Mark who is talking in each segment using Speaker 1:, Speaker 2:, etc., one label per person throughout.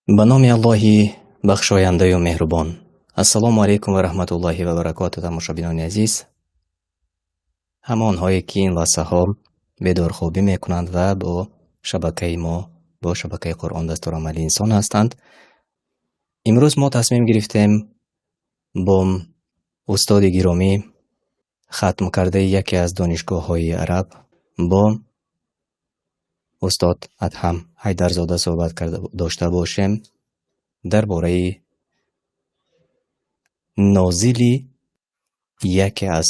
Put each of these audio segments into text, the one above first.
Speaker 1: به نام الله بخشاینده و مهربان. السلام علیکم و رحمت الله و برکاته. تماشابینان عزیز، همان هایی که این لحظه ها بیدار خوابی میکنند و با شبکه ما، با شبکه قرآن دستور عملی انسان هستند، امروز ما تصمیم گرفتیم با استاد گرامی ختم کرده یکی از دانشگاه های عرب با استاد ادهم حیدرزاده صحبت داشته باشیم درباره نازلی یکی از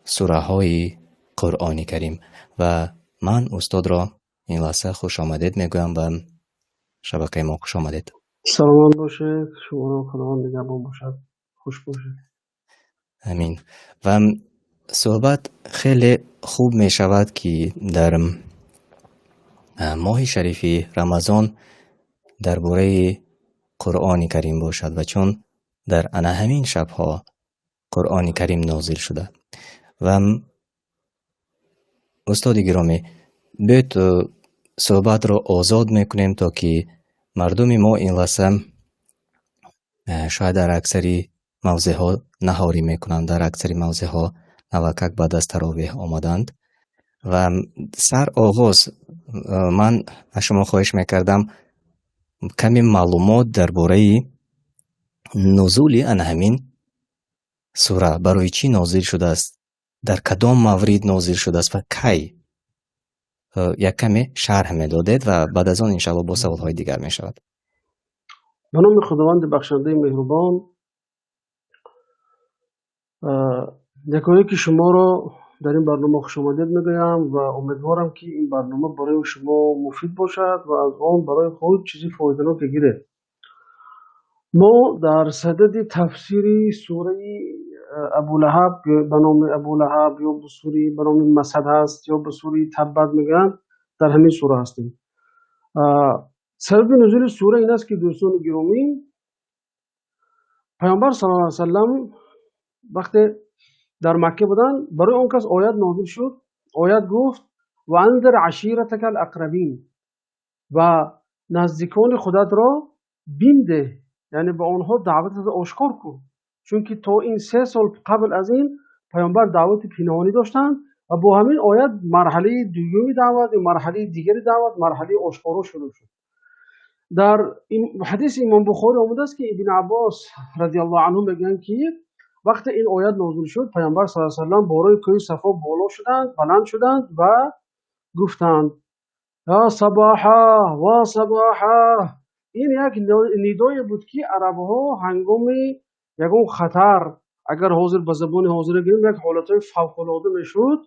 Speaker 1: سوره های قرآن کریم. و من استاد را این لحظه خوش آمدید میگویم و شبکه ما خوش آمدید.
Speaker 2: سلام باشه، شما رو خداوند نگهبان باشد، خوش باشه.
Speaker 1: امین. و صحبت خیلی خوب می شود که در ماه شریف رمضان درباره قرآن کریم باشد و چون در همین شبها قرآن کریم نازل شده. و استاد گرامی، بیت صحبت را آزاد میکنیم تا که مردم ما این لحظه شاید در اکثری موضع ها نهاری میکنند، در اکثری موضع ها نوکک بعد از تراویح آمدند و سر آغاز من از شما خواهش میکردم کمی معلومات درباره نزول همین سوره، برای چی نازل شده است، در کدام مورد نازل شده است و کی، یک کمی شرح میدادید و بعد از آن انشاءالله با سوالهای دیگر می شود.
Speaker 2: به نام خداوند بخشنده مهربان. یکایی که شما را در این برنامه خوش آمدید میگویم و امیدوارم که این برنامه برای شما مفید باشد و از آن برای خود چیزی فایده‌ناک گیره. ما در صدد تفسیری سوره ابولهب به نام ابولهب یا به سوره به نام مسد هست یا به سوره تبت میگن، در همین سوره هستیم. سبب نزول سوره این است که دوستان گرامی، پیامبر صلی الله علیه و سلم وقتی در مکه بودن، برای اون کس آیت نازل شد. آیت گفت و انذر عشیرتک الاقربین، و نزدیکان خودت را بیم ده، یعنی به آنها دعوت آشکار کن، چون که تا این 3 سال قبل از این پیامبر دعوت پنهانی داشتند و با همین آیت مرحله دومی دعوت و مرحله دیگری دعوت، مرحله آشکارا شروع شد. در این حدیث امام بخاری آمده است که ابن عباس رضی الله عنه میگن که وقتی این آیت نازل شد، پیامبر صلی الله علیه و سلم بالای کوه صفا بالا شدند، بلند شدند و گفتند یا صباحا و صباحا. این یک ندای بود که عربها هنگام یکون خطر، اگر حاضر به زبان حاضر گیریم یک حالتهای فوق‌العاده میشد،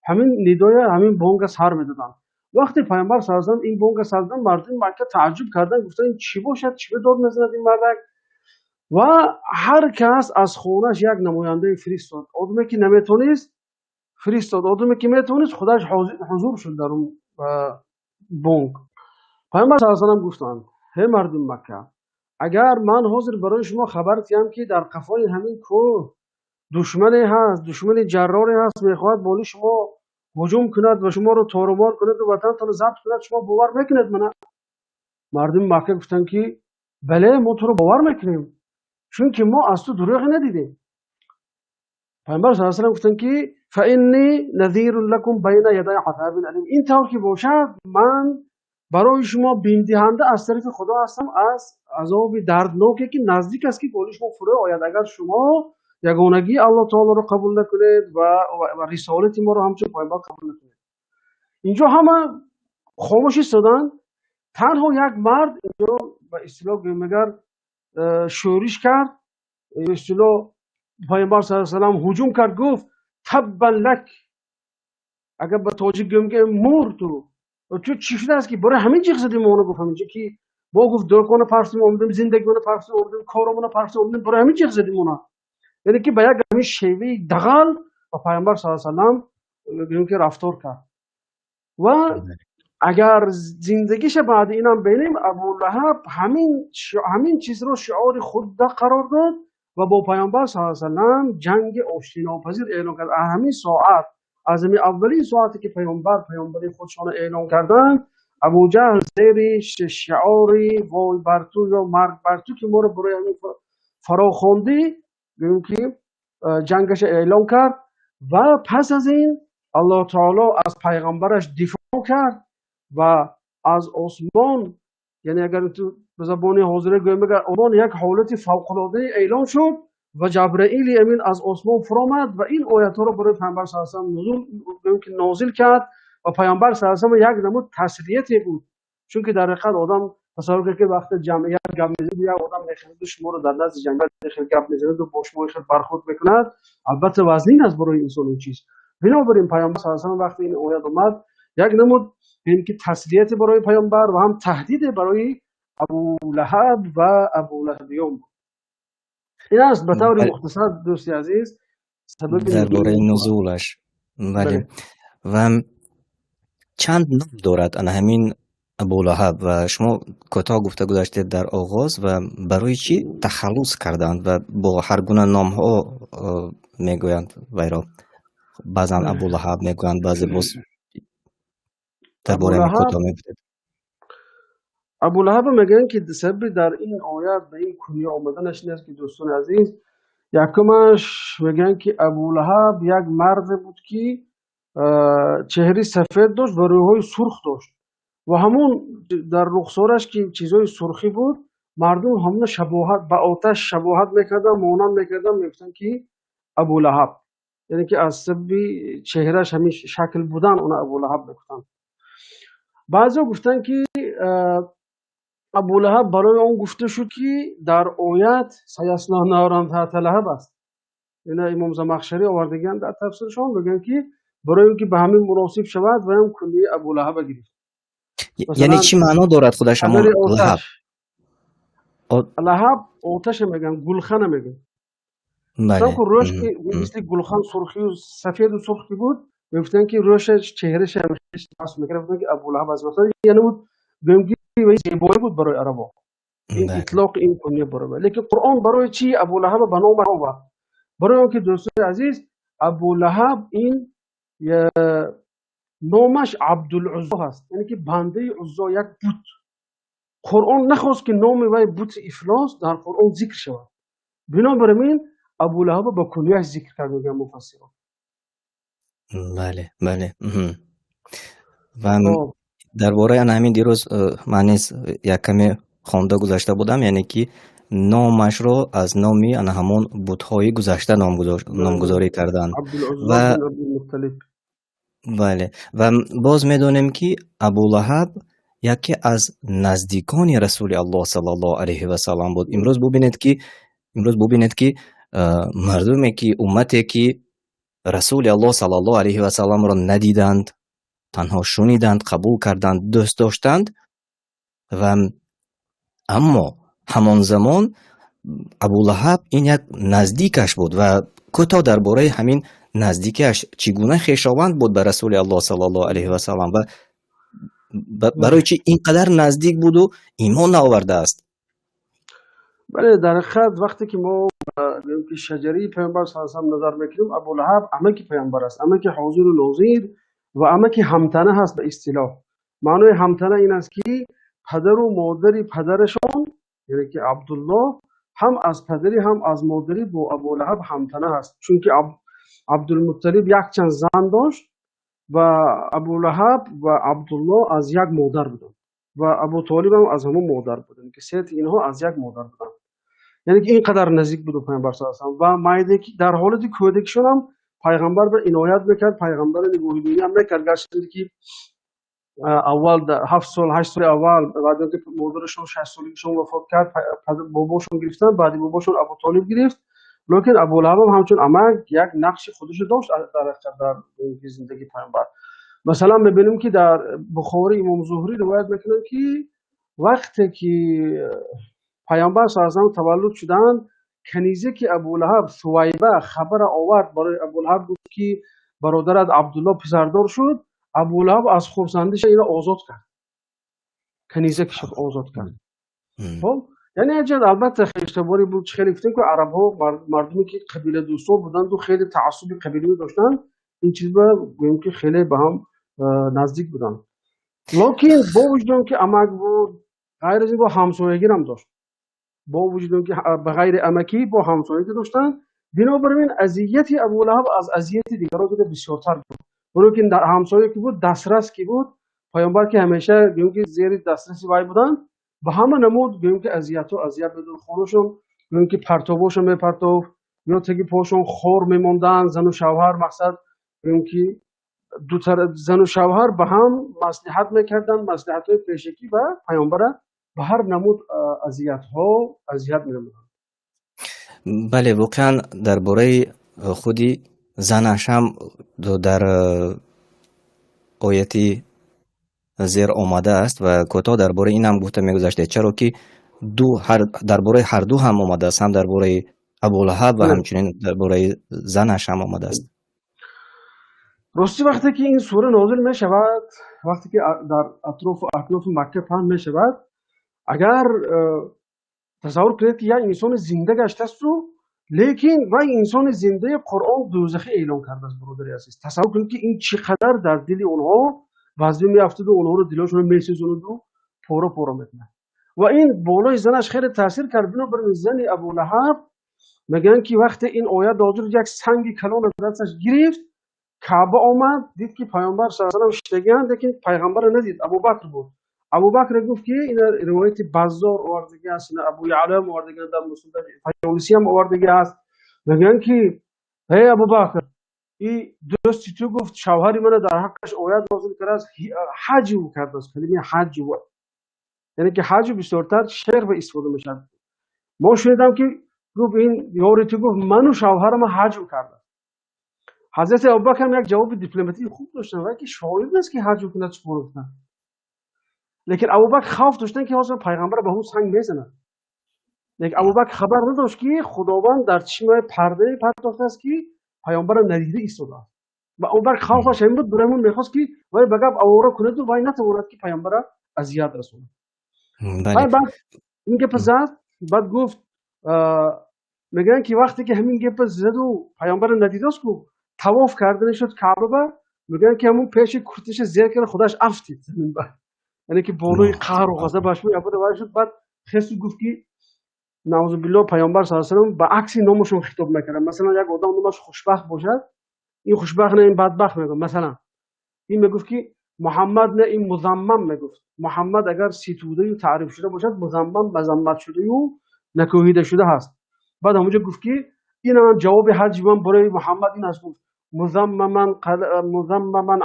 Speaker 2: همین ندای همین بانگ سر میدادند. وقتی پیامبر صلی الله علیه و سلم این بانگ سر دادن، مردم مکه تعجب کردند، گفتند این چی باشد، چی به داد میزند این مردک؟ و هر کس از خونش یک نماینده فرستاد. آدمی که نمیتونست فرستاد، آدمی که میتونست خودش حضور شد در اون بانگ. پیامبر صلی الله علیه و سلم گفتند هی مردم مکه، اگر من حاضر برای شما خبر دهم که در قفای همین کوه دشمنی هست، دشمن جراری هست، میخواهد بالی شما هجوم کند و شما رو تار و مار کند و وطنتان رو ضبط کند، شما باور میکنید منه؟ مردم مکه گفتند که بله، ما تو رو باور میکنیم، چون که ما از تو دروغ ندیدیم. پیامبر صلی الله علیه و سلم گفتند که فانی نذیر لکم بین یدی عذاب الیم، این طور که باشد من برای شما بیم دهنده از طرف خدا هستم از عذاب دردناکی که نزدیک است که بالی شما فرو آید، اگر شما یگانگی الله تعالی رو قبول نکنید و رسالت ما رو همچون پیامبر قبول نکنید. اینجا همه خاموش ایستادند. تنها یک مرد اینجا به اصطلاح میگر شورش کرد، به اصطلاح پیامبر صلی الله علیه و سلم هجوم کرد، گفت تبا لک، اگر به تاجیک میگه مور تو چی شده است که برای همین چیز زدیم اونو؟ گفت همین که با گفت دکان پرستیم اومدیم، زندگیونه پرستیم اومدیم، کارمون پرستیم اومدیم، برای همین چیز زدیم اونا. یعنی که به یک همین شیوه دغل با پیامبر صلی الله علیه و سلم بگیم که رفتار کرد. و اگر زندگیش بعد اینم ببینیم، ابولهب همین چیز رو شعار خود قرار داد و با پیامبر صلی الله علیه و سلم جنگ آشتی ناپذیر اعلان کرد. همین ساعت، از همین اولین ساعتی که پیامبری خودشان اعلان کردن، ابو جهل زیر شعاری وای بر تو یا مرگ بر تو که ما رو برای همین فراخواندی، گوییم که جنگش اعلام کرد و پس از این الله تعالی از پیغمبرش دفاع کرد و از عثمان، یعنی اگر تو به زبان حاضره گویم اگر عثمان یک حالت فوق‌العاده اعلام شد و جبرئیل امین از عثمان فرامد و این آیت ها رو برای پیامبر صلی الله علیه و آله گویم که نازل کرد و پیامبر صلی الله علیه و آله یک نمود تسلیتی بود، چون که در حقیقت آدم تصور کنه که وقت جمعیت گپ میزنه یا آدم میخواد شما رو در نزد جنگل خیلی گپ میزنه و با شما خیلی برخورد میکند، البته وزنین است برای انسان این چیز. بنابراین پیامبر صلی الله علیه و آله وقتی این آیت اومد یک نمود این که تسلیت برای پیامبر و هم تهدید برای ابو لهب و ابو لهبیون. این است به طور مختصر دوستی عزیز سبب
Speaker 1: درباره نزولش.
Speaker 2: بله.
Speaker 1: و چند نام دارد ان همین ابو لهب و شما کوتاه گفته گذاشتید در آغاز و برای چی تخلص کردند و با هر گونه نام ها میگویند وی را، بعضا ابو لهب میگویند، بعضی باز درباره می کوتاه میگویند.
Speaker 2: ابو لهب میگن که سبب در این آیات به این کنیه آمدنش نیست که دوستان عزیز، یکمش میگن که ابو لهب یک مرد بود که چهره سفید داشت و روهای سرخ داشت و همون در رخسارش که چیزای سرخی بود مردم همون شباهت به آتش شباهت میکردن، مانند میکردن، میگفتن که ابو لهب، یعنی که از سبب چهرهش همین شکل بودن اون ابو لهب میگفتن. بعضی گفتن که ابو لهب برای اون گفته شد که در آیت سیصلی نارا ذات لهب است. اینا امام زمخشری آوردگان در تفسیرشون میگن که برای اینکه به همین مناسب شود و هم کلیه ابو لهب گرفت.
Speaker 1: یعنی چی معنا دارد خودش همون لهب؟
Speaker 2: لهب آتش میگن، گلخن میگن. مثلا که روش که مثل گلخن سرخی و سفید و سرخی بود، میگفتن که روشش چهرهش همیشه تاس میگرفتن که ابو لهب از مثلا یعنی بود گمگی و زیبایی بود برای عربا. این اطلاق این کنیه برای، لیکن قرآن برای چی ابو لهب به نام آورد؟ برای اون که دوستان عزیز ابو لهب این نامش عبدالعزا هست، یعنی که بنده عزا، یک بت. قرآن نخواست که نام وی بت افلاس در قرآن ذکر شود، بنابراین ابو لهب با کنیهش ذکر کرد میگن مفسران.
Speaker 1: بله بله. و درباره همین دیروز من یک کمی خوانده گذاشته بودم، یعنی که نامش رو از نامی همون بت‌های گذشته نامگذاری کردند و بله. و باز میدونیم که ابو لهب یکی از نزدیکان رسول الله صلی الله علیه و سلم بود. امروز ببینید که مردمی که امتی که رسول الله صلی الله علیه و سلم را ندیدند، تنها شنیدند، قبول کردند، دوست داشتند، و اما همان زمان ابو لهب این یک نزدیکش بود و کوتاه درباره همین نزدیکش چگونه خویشاوند بود به رسول الله صلی الله علیه و سلم و برای چی اینقدر نزدیک بود و ایمان آورده است.
Speaker 2: بله، در حقیقت وقتی که ما که شجری پیامبر صلی الله علیه و نظر میکنیم، ابو لهب اما که پیامبر است، اما که حاضر و ناظر و اما که همتنه هست. به اصطلاح معنای همتنه این است که پدر و مادری پدرشان، یعنی که عبدالله هم از پدری هم از مادری با ابو لهب همتنه هست، چون که عبدالمطلب یک چند زن داشت و ابو لهب و عبدالله از یک مادر بودن و ابو طالب هم از همون مادر بودن که سه اینها از یک مادر بودن، یعنی که اینقدر نزدیک بود پیامبر صلی الله علیه و آله و مایده که در حالت کودکشون هم پیغمبر به عنایت میکرد، پیغمبر نگاهیداری هم میکرد، گرچه که اول 7 سال 8 سال اول بعد که مادرشون 6 سالگیشون وفات کرد باباشون گرفتن، بعد باباشون ابو طالب گرفت، لیکن ابو لهب هم همچون عمل یک نقش خودش داشت در زندگی پیامبر. مثلا میبینیم که در بخاری امام زهری روایت میکنن که وقتی که پیامبر صلی الله علیه و تولد شدن، کنیزه که ابو لهب ثویبه خبر آورد برای ابو لهب، گفت که برادرت عبدالله پسردار شد. ابو لهب از خرسندیش اینا آزاد کرد، کنیزه که شد آزاد کرد. خب یعنی اجازه البته اشتباهی بود، خیلی گفتیم که عرب ها مردمی که قبیله دوستا بودند و خیلی تعصب قبیله‌ای داشتن، این چیزا گویم که خیلی به هم نزدیک بودن. لکن با وجود آنکه امک بود، غیر از این با همسایگی هم داشت. با وجود آنکه به غیر امکی با همسایگی داشتن، بنابراین اذیت ابولهب از اذیت دیگران بوده بسیارتر بود. برای که همسایه کی بود، دسترس کی بود، پیامبر که همیشه گویم که زیر دسترسی وای بودن، به همه نمود گویم که اذیت و اذیت بدون خونشون، گویم که پرتابشون میپرتاب یا تگی پاشون خور میموندن، زن و شوهر مقصد گویم که دو طرف زن و شوهر به هم مصلحت میکردن، مصلحت های پیشکی و پیامبر به هر نمود اذیت ها اذیت می‌نمودند.
Speaker 1: بله، واقعا درباره خودی زنش هم در آیتی زیر آمده است و کوتاه درباره این هم گفته میگذشته، چرا که درباره هر دو هم آمده است، هم درباره ابولهب و
Speaker 2: بله.
Speaker 1: همچنین درباره زنش هم آمده است.
Speaker 2: راستی وقتی که این سوره نازل می شود، وقتی که در اطراف مکه پهن می شود، اگر تصور کنید که یک انسان زنده گشته است لیکن و انسان زنده قرآن دوزخی اعلام کرده است برادر عزیز. تصور کنید که این چقدر در دل اونها وزن می افتاد و اونها رو دلشون می سوزاند و پاره پاره میکنه. و این بالای زنش خیلی تاثیر کرد. بنابراین زن ابولهب میگن که وقتی این آیه نازل یک سنگ کلان از دستش گرفت، کعبه آمد دید که پیامبر صلی الله علیه و آله شتگان، لیکن پیغمبر رو ندید، ابوبکر بود. ابوبکر گفت که این روایت بازار آوردگی است، نه ابو یعلا آوردگی در مسند فیاضی هم آوردگی است. میگن که هی ابوبکر، این دوستی تو گفت شوهری من در حقش آیات نازل کرده است، حج او کرده است. کلمه حج بود، یعنی که حج بسیارتر شعر به استفاده میشه. ما شنیدم که گفت این یاری تو گفت منو شوهرم حج کرده. حضرت ابوبکر هم یک جواب دیپلماتیک خوب داشتن، ولی که شاید نیست که حج کنه چطور گفتن. لیکن ابوبکر خوف داشتن که اصلا پیغمبر به اون سنگ میزنه. لیکن ابوبکر خبر نداشت که خداوند در چشمه پرده پرداخته است که پیامبر ندیده ایستاده است. و ابوبکر خوفش این بود، برامون میخواست که وای بگم اورا کنه و وای نتواند که پیامبر اذیت رسونه.
Speaker 1: بله.
Speaker 2: بعد این گپ زد، بعد گفت میگن که وقتی که همین گپ زد و پیامبر ندیده است که طواف کردن شد کعبه، میگن که همون پیش کرتش زیر کنه خودش افتید زمین بعد، یعنی که بالای قهر و غضبش بود شد. بعد خیلی گفت که نعوذ بالله پیامبر صلی الله علیه و آله به عکس نامشون خطاب میکنه. مثلا یک آدم نامش خوشبخت باشد، این خوشبخت نه این بدبخت میگه. مثلا این میگفت که محمد نه این مذمم میگفت. محمد اگر ستوده و تعریف شده باشد، مذمم مذمت شده و نکوهیده شده هست. بعد همونجا گفت که این هم جواب حج من برای محمد این است، گفت مذمما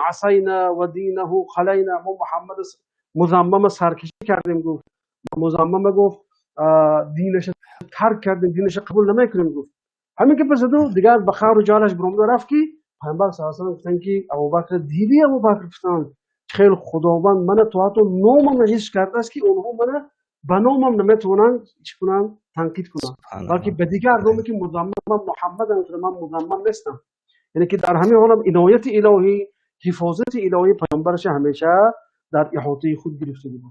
Speaker 2: عصینا و دینه خلینا. ما محمد مذمم سرکشی کردیم، گفت مذمم گفت دینش ترک کردیم، دینش قبول نمیکنیم. گفت همین که پس دو دیگر به خیر و جالش برآمده رفت که پیامبر صلی الله علیه و آله گفتن که ابوبکر دیدی، ابوبکر گفتن خیلی خداوند من تو حتی نامم حس کرده است که اونها من به نامم نمیتونن چی کنن، تنقید کنن، بلکه به دیگر نامی که مذمم محمد هم من مذمم نیستم. یعنی که در همین حالم عنایت الهی، حفاظت الهی پیامبرش همیشه در احاطه خود گرفته بود.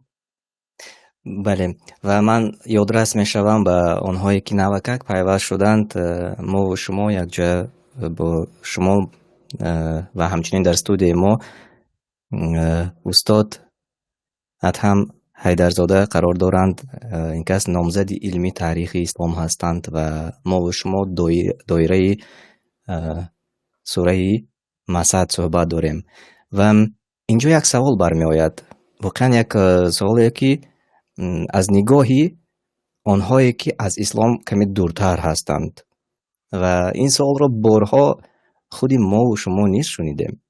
Speaker 1: بله، و من یادرس می شوم به آنهایی که نوکک پیوست شدند. ما و شما یک جا با شما و همچنین در استودیو ما استاد ادهم حیدرزاده قرار دارند. این کس نامزد علمی تاریخ اسلام هستند و ما و شما دایره سوره مسد صحبت داریم. و اینجا یک سوال برمی آید، واقعا یک سوالی که از نگاهی آنهایی که از اسلام کمی دورتر هستند و این سوال را بارها خودی ما و شما نیز شنیدیم.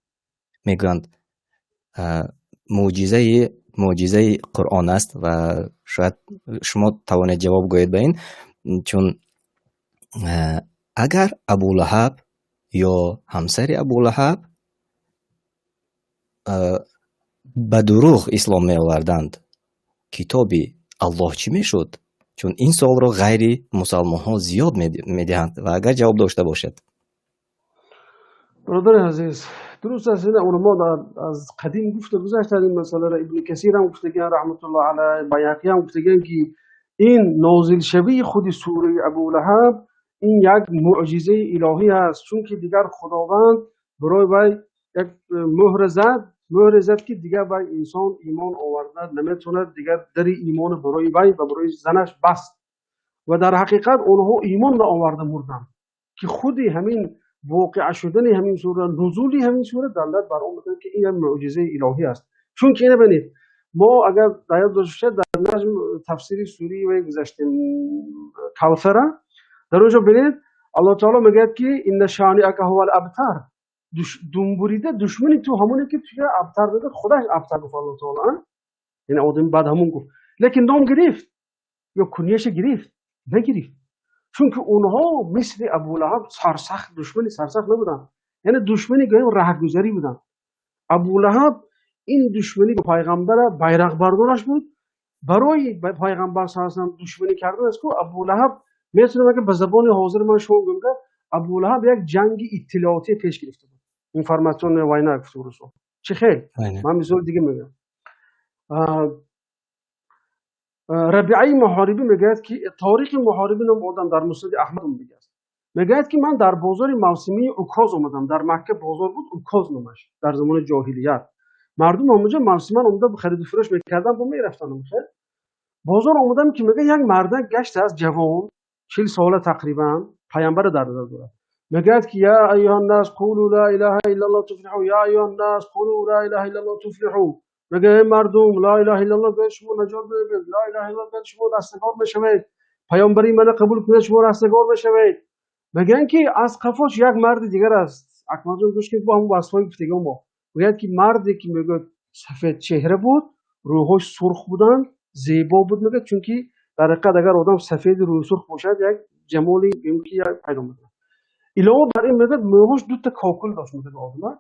Speaker 1: میگویند معجزه قرآن است و شاید شما توانید جواب گویید به این، چون اگر ابولهب یا همسر ابولهب به دروغ اسلام می آوردند، کتابی الله چی می شد؟ چون این سوال را غیر مسلمان ها زیاد می دهند و اگر جواب داشته باشد.
Speaker 2: برادر عزیز، درست است. این علما از قدیم گفته گذشته این مسئله را. ابن کثیر هم گفته رحمت الله علیه، بیهقی هم گفته که این نازل شوی خود سوره ابولهب این یک معجزه الهی است، چون که دیگر خداوند برای وی یک مهر زد مهر زد که دیگر بر انسان ایمان آوردن نمیتونه، دیگر در ایمان برای وی و برای زنش بست و در حقیقت اونها ایمان را آورده مردن که خودی همین واقع شدن همین سوره، نزولی همین سوره دلالت بر اون میکنه که این معجزه الهی است. چون که اینو ببینید، ما اگر یاد باشه در نظم تفسیر سوری و گذشته کوثر در اونجا ببینید الله تعالی میگه که این شانئک هو الابتر، دنبوریده دشمنی تو همونی که توی ابتر بده، خودش ابتر گفت الله تعالی، این آدم بعد همون گفت، لیکن نام گرفت یا کنیش گرفت نگرفت، چون که اونها مثل ابولهب سرسخت دشمنی سرسخت نبودن، یعنی دشمنی گویم رهگذری بودن. ابولهب این دشمنی به پیغمبر بیرق بردارش بود، برای پیغمبر صلی الله علیه و دشمنی کردن است که ابولهب میتونه بگه به زبان حاضر من شما گفته ابولهب یک جنگ اطلاعاتی پیش گرفته بود، اینفورماسیون واینا گفته بود. چه خیر من مثال دیگه میگم. ربیعی محاربی میگه که تاریخ محاربین اومدن در مسند احمد میگه، میگه که من در بازار موسمی اوکاز اومدم، در مکه بازار بود اوکاز نامش در زمان جاهلیت، مردم اونجا موسما اومده خرید و فروش میکردن و میرفتن اونجا. بازار اومدم که میگه یک مرد گشت از جوان 40 ساله تقریبا پیامبر در داره، میگه که یا ایها الناس قولوا لا اله الا الله تفلحوا، یا ایها الناس قولوا لا اله الا الله تفلحوا، میگه مردم لا اله الا الله به شما نجات میده، لا اله الا الله به شما رستگار بشوید، پیامبری من قبول کنید شما رستگار بشوید. میگن که از قفاش یک مرد دیگر است، اکمال جان گوش کنید با هم واسطای گفتگو ما، میگه که مردی که میگه سفید چهره بود، روحش سرخ بودن، زیبا بود، میگه چون که در حقیقت اگر آدم سفید روی سرخ باشد یک جمالی که پیدا میکنه. علاوه بر این میگه موهاش دو تا کاکل داشت، میگه آدم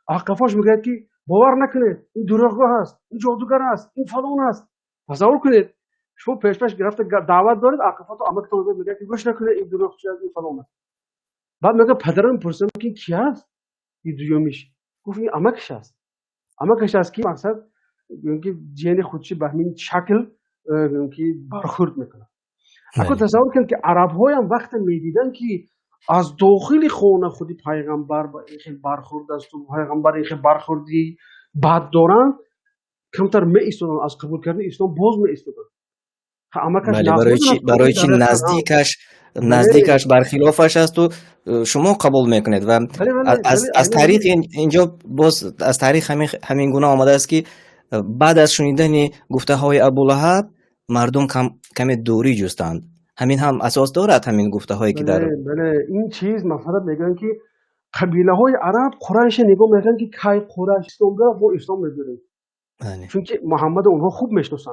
Speaker 2: عقفاش میگه که باور نکنید این دروغگو هست، این جادوگر است، این فلان است. تصور کنید شما پیش گرفته دعوت دارید، عقفاتو امکتون میگه که گوش نکنید این دروغچی است، این فلان است. بعد میگه پدرم پرسیدم که کی است این دومیش، گفت این امکش است. امکش است که مقصد اینکه جن خودشی به همین شکل اینکه برخورد میکنه. اگه تصور کنید که عرب‌ها هم وقت میدیدن که از داخل خونه خودی پیغمبر با این برخورد است و پیغمبر این برخوردی بد دارن، کمتر می ایستادن از قبول کردن اسلام، باز می ایستادن.
Speaker 1: برای چی نزدیکش برخلافش است و شما قبول میکنید و از تاریخ اینجا باز از تاریخ همین گونه آمده است که بعد از شنیدن گفته های ابولهب مردم کمی دوری جستند. همین هم اساس دارد همین گفته هایی که در
Speaker 2: این چیز مثلا میگن که قبیله های عرب قریش نگاه میگن که کی قریش اسلام بیاره و اسلام میبره، چون که محمد اونها خوب میشناسن.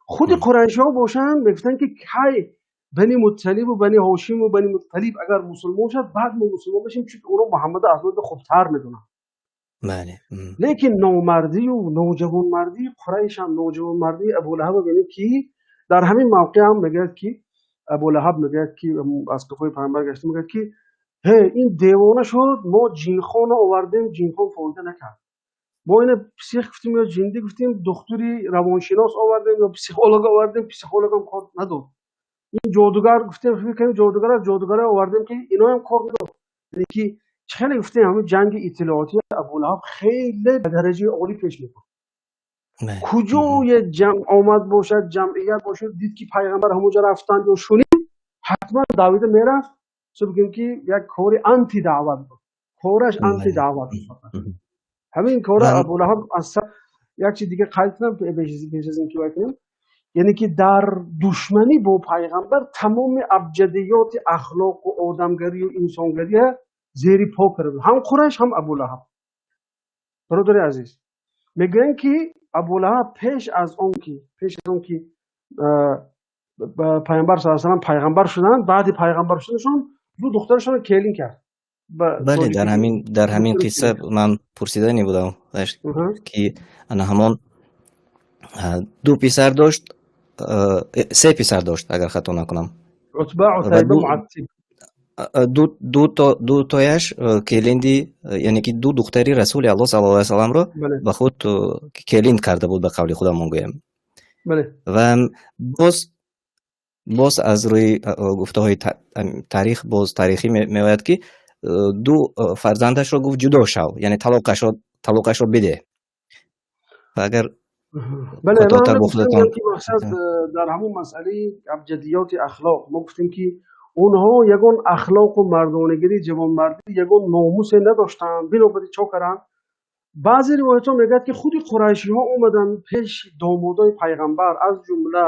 Speaker 2: خود قریش ها باشن میگفتن که کی بنی مطلب و بنی هاشم و بنی مطلب اگر مسلمان شد بعد ما مسلمان بشیم، چون اونها محمد از خود خوبتر میدونن. لیکن نومردی و نوجوان مردی قریش هم نوجوان مردی ابولهب ببینید که در همین موقع هم میگه که ابولهب میگه که از قفای پیامبر گشته، میگه که این دیوانه شد، ما جینخان آوردیم جینخان فایده نکرد، ما این پسیخ گفتیم یا جندی گفتیم دکتری روانشناس آوردیم یا پسیکولوگ آوردیم پسیکولوگ هم کار نداد، این جادوگر گفتیم فکر کنیم جادوگر آوردیم که اینا هم کار نداد. یعنی که چخیلی گفتیم همین جنگ اطلاعاتی ابولهب خیلی به درجه عالی پیش میکنه. کجای جمع آمد باشد، جمعیت باشد، دید که پیغمبر همونجا رفتن یا شنید، حتما داوید میرفت، چون بگیم که یک کاری انتی دعوت بود، کارش انتی دعوت بود. همین کار ابولهب اصلا یک چیز دیگه قلتنم پیش از این که بکنیم، یعنی که در دشمنی با پیغمبر تمام ابجدیات اخلاق و آدمگری و انسانگری زیر پا کرده، هم قریش هم ابولهب. برادر عزیز میگن که ابولهب پیش از اون که پیامبر صلی الله علیه و پیغمبر شدن، بعد پیغمبر شدنشون رو دخترشون کلین کرد.
Speaker 1: بله در همین قصه من پرسیدنی بودم که انا همون دو پسر داشت، سه پسر داشت اگر خطا نکنم،
Speaker 2: عتبه عتیبه معتب،
Speaker 1: دو تایش کلیندی، یعنی که دو دختری رسول الله صلی الله علیه و سلم رو به خود کلیند کرده بود به قول خودمون گویم. و باز از روی گفته های تاریخ باز تاریخی می‌آید که دو فرزندش رو گفت جدا شو، یعنی طلاقش رو بده. و اگر
Speaker 2: بله، ما
Speaker 1: کوتاه‌تر
Speaker 2: هم گفتیم
Speaker 1: گفتتان
Speaker 2: که مقصد در همون مسئله ابجدیات اخلاق ما گفتیم که اونها یگون اخلاق و مردانگری جوانمردی یگون ناموس نداشتن، بنابراین چا کردن؟ بعضی روایت ها میگه که خود قریشی ها اومدن پیش دامادای پیغمبر از جمله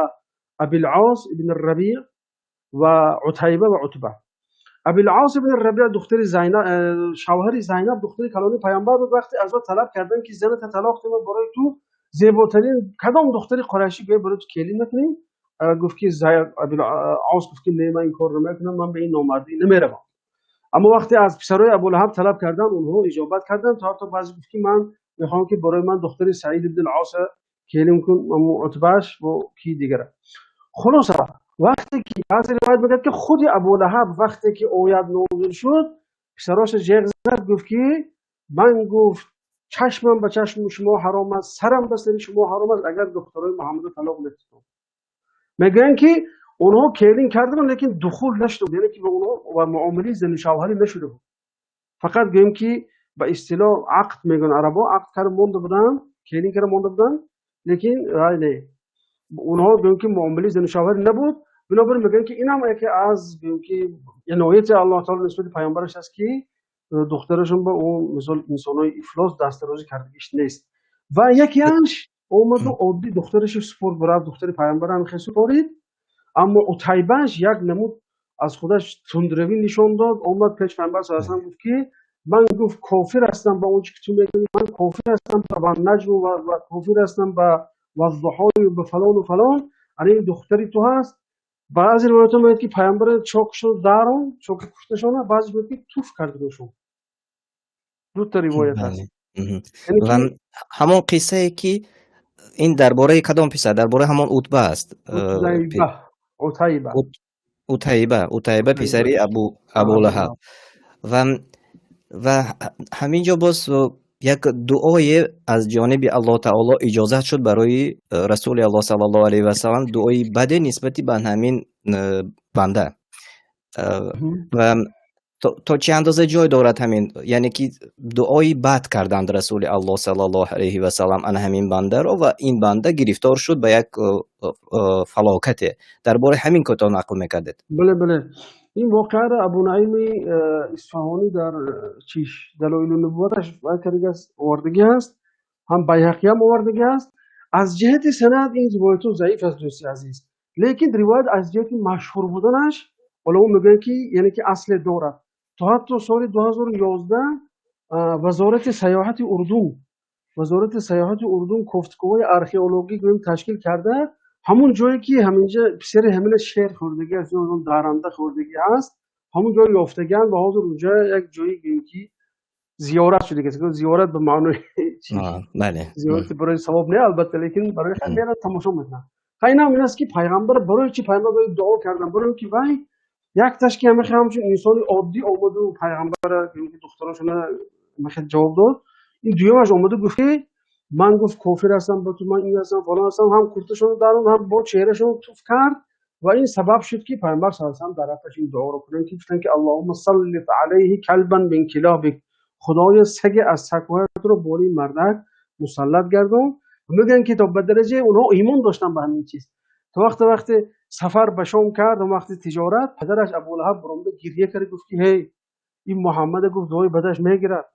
Speaker 2: ابوالعاص ابن الربیع و عتیبه و عتبه. ابوالعاص ابن الربیع دختر زینب، شوهر زینب دختر کلان پیامبر بود. وقتی از او طلب کردن که زنت طلاق ده برای تو زیباترین کدام دختر قریشی به برای تو کلی نکنی، گفت که ابوالعاص گفت که نه من این کار رو نمیکنم، من به این نامردی نمیروم. اما وقتی از پسرای ابولهب طلب کردن اونها اجابت کردن، تا بعضی گفت که من میخوام که برای من دختر سعید بن العاص کلی کن عتبهش و کی دیگره. خلاصه وقتی که بعضی روایت میگه که خود ابولهب وقتی که آیت نازل شد پسراش جیغ زد، گفت که من گفت چشمم به چشم شما حرام است، سرم به سر شما حرام است اگر دخترای محمد طلاق ندید. میگن که اونها کلین کردن لیکن دخول نشده بود، یعنی که به اونها و معامله زن شوهری نشده بود. فقط گویم که به اصطلاح عقد میگن عربا، عقد کردن مونده بودن، کلین کردن مونده بودن، لیکن نه اونها گویم که معامله زن شوهری نبود. بنابراین میگن که این هم یکی از گویم که عنایت الله تعالی نسبت پیامبرش است که دخترشون به اون مثال انسانای افلاس دسترازی کردگیش نیست. و یکی انش اومد و عادی دخترش سپورت برای دختر پیامبر هم خیلی سپارید. اما عتیبهش یک نمود از خودش تندروی نشان داد، اومد پیش پیامبر صلی الله علیه و گفت که من گفت کافر هستم با اون چیزی که تو میگی، من کافر هستم با نجم و کافر هستم با والضحای و فلان و فلان، این دختری تو هست. بعضی روایت ها میگه که پیامبر چاکشون دارن، چاک کشتشون، بعضی میگه که توف کردنشون. دو تا روایت هست.
Speaker 1: و همون قصه ای که این درباره کدام پسر؟ درباره همون عتبه است. عتیبه پسری ابولهب. و همینجا باز یک دعای از جانب الله تعالی اجازت شد برای رسول الله صلی الله علیه و سلم، دعای بده نسبتی به همین بنده. و تا چه اندازه جای دارد همین، یعنی که دعای بد کردند رسول الله صلی الله علیه و سلم ان همین بنده را و این بنده گرفتار شد به یک فلاکت. درباره همین کوتاه نقل میکردید.
Speaker 2: بله این واقعه را ابو نعیم اصفهانی در دلایل النبوتش آوردگی است، هم بیهقی هم آوردگی است. از جهت سند این روایت ضعیف است دوستی عزیز، لیکن روایت از جهت مشهور بودنش علما میگن که یعنی که اصل دارد. تا حتی سال 2011 وزارت سیاحت اردن گفتگوهای ارخئولوژی تشکیل کرده، همون جایی که همینجا پسر همین شهر خوردگی است، اون دارنده خوردگی است، همون جایی یافتگان و حاضر اونجا یک جایی که زیارت شده که زیارت به معنی
Speaker 1: بله
Speaker 2: زیارت برای ثواب نه البته، لیکن برای خیلی تماشا میکنن. خیلی این است که پیغمبر برای چی پیغمبر دعا کردن؟ برای که وای یک تشکی همه همچون انسانی عادی آمد و پیغمبر که دخترشون میخواد جواب داد. این دیوش اومده گفت که من گفت کافر هستم با تو، من این هستم فلان هستم، هم کورتشون دارم هم با چهرهشون توف کرد و این سبب شد که پیامبر صلی الله علیه و آله در حقش این دعا رو کردن که گفتن که اللهم صل علیه کلبا من کلابک، خدای سگ از سگ‌هایت رو بر این مردک مسلط گردون. میگن که تا به درجه اونها ایمان داشتن به همین چیز. تو وقت سفر به شام کرد و وقت تجارت پدرش ابولهب برامده گریه کرد، گفت که هی این محمد گفت دعای بدش میگیرد،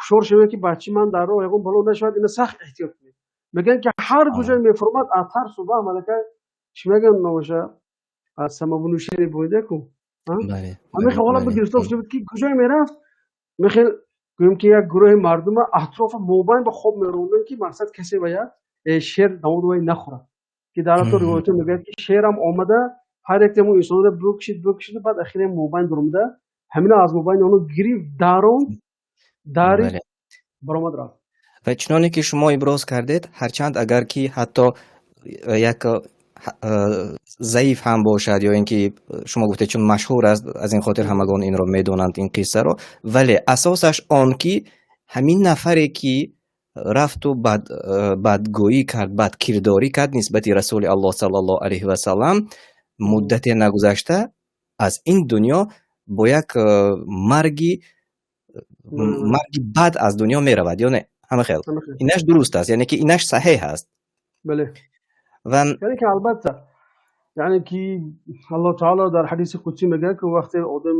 Speaker 2: شور شوه که بچی من در راه یقوم بلو نشود، این سخت احتیاط کنید. میگن که هر کجا میفرماد اتر صبح ملکه چی میگن نوشه از سمابونوشی بوده کو همه حالا به گرفتار شد که کجا میرفت. میخواد گویم که یک گروه مردم اطراف موبایل به خواب میروندن که مقصد کسی باید شیر داود وای نخوره، که در اصل روایت میگه که شیر هم آمده هر یک تمو انسان رو بکشید بعد اخیرا موبایل درمده همین از موبایل اونو گریف داری برآمد رفت.
Speaker 1: و چنانه که شما ابراز کردید، هرچند اگر که حتی یک ضعیف هم باشد یا اینکه شما گفتید چون مشهور است از این خاطر همگان این را میدونند این قصه را، ولی اساسش آن که همین نفری که رفت و بدگویی کرد، بدکرداری کرد نسبت رسول الله صلی الله علیه و سلم، مدت نگذشته از این دنیا با یک مرگی بد از دنیا می رود، یا نه؟ همه خیر
Speaker 2: همه خیر.
Speaker 1: اینش درست است، یعنی که اینش صحیح است.
Speaker 2: بله.
Speaker 1: و
Speaker 2: یعنی که البته یعنی که الله تعالی در حدیث قدسی میگه که وقتی آدم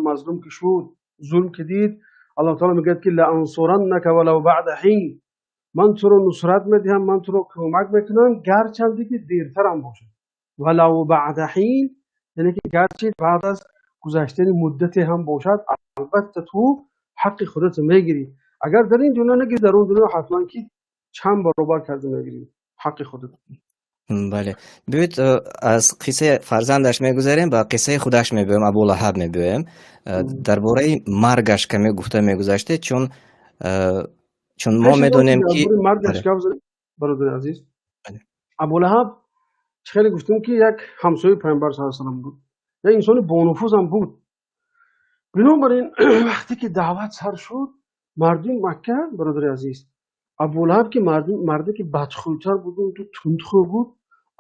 Speaker 2: مظلوم که شد، ظلم که دید، الله تعالی میگه که لانصرنک ولو بعد حین، من تو رو نصرت میدهم، من تو رو کمک میکنم گرچه که دیرتر هم باشه. ولو بعد حین یعنی که گرچه بعد از گذشتن مدتی هم باشد، البته تو حق خودت میگیری. اگر در این دنیا نگیری، در اون دنیا حتما که چند برابر کرده میگیری حق خودت.
Speaker 1: بله، بیایید از قصه فرزندش میگذاریم و قصه خودش میگویم، ابولهب میگویم. درباره مرگش که میگفته میگذاشته، چون ما میدونیم که
Speaker 2: مرگش برادر عزیز، ابولهب خیلی گفتیم که یک همسایه پیامبر صلی الله علیه و آله بود، یک انسان با نفوذ هم بود. بنابراین وقتی که دعوت سر شد، مردم مکه برادر عزیز، ابولهب که مردی که بدخوی‌تر بود و تو تندخو بود،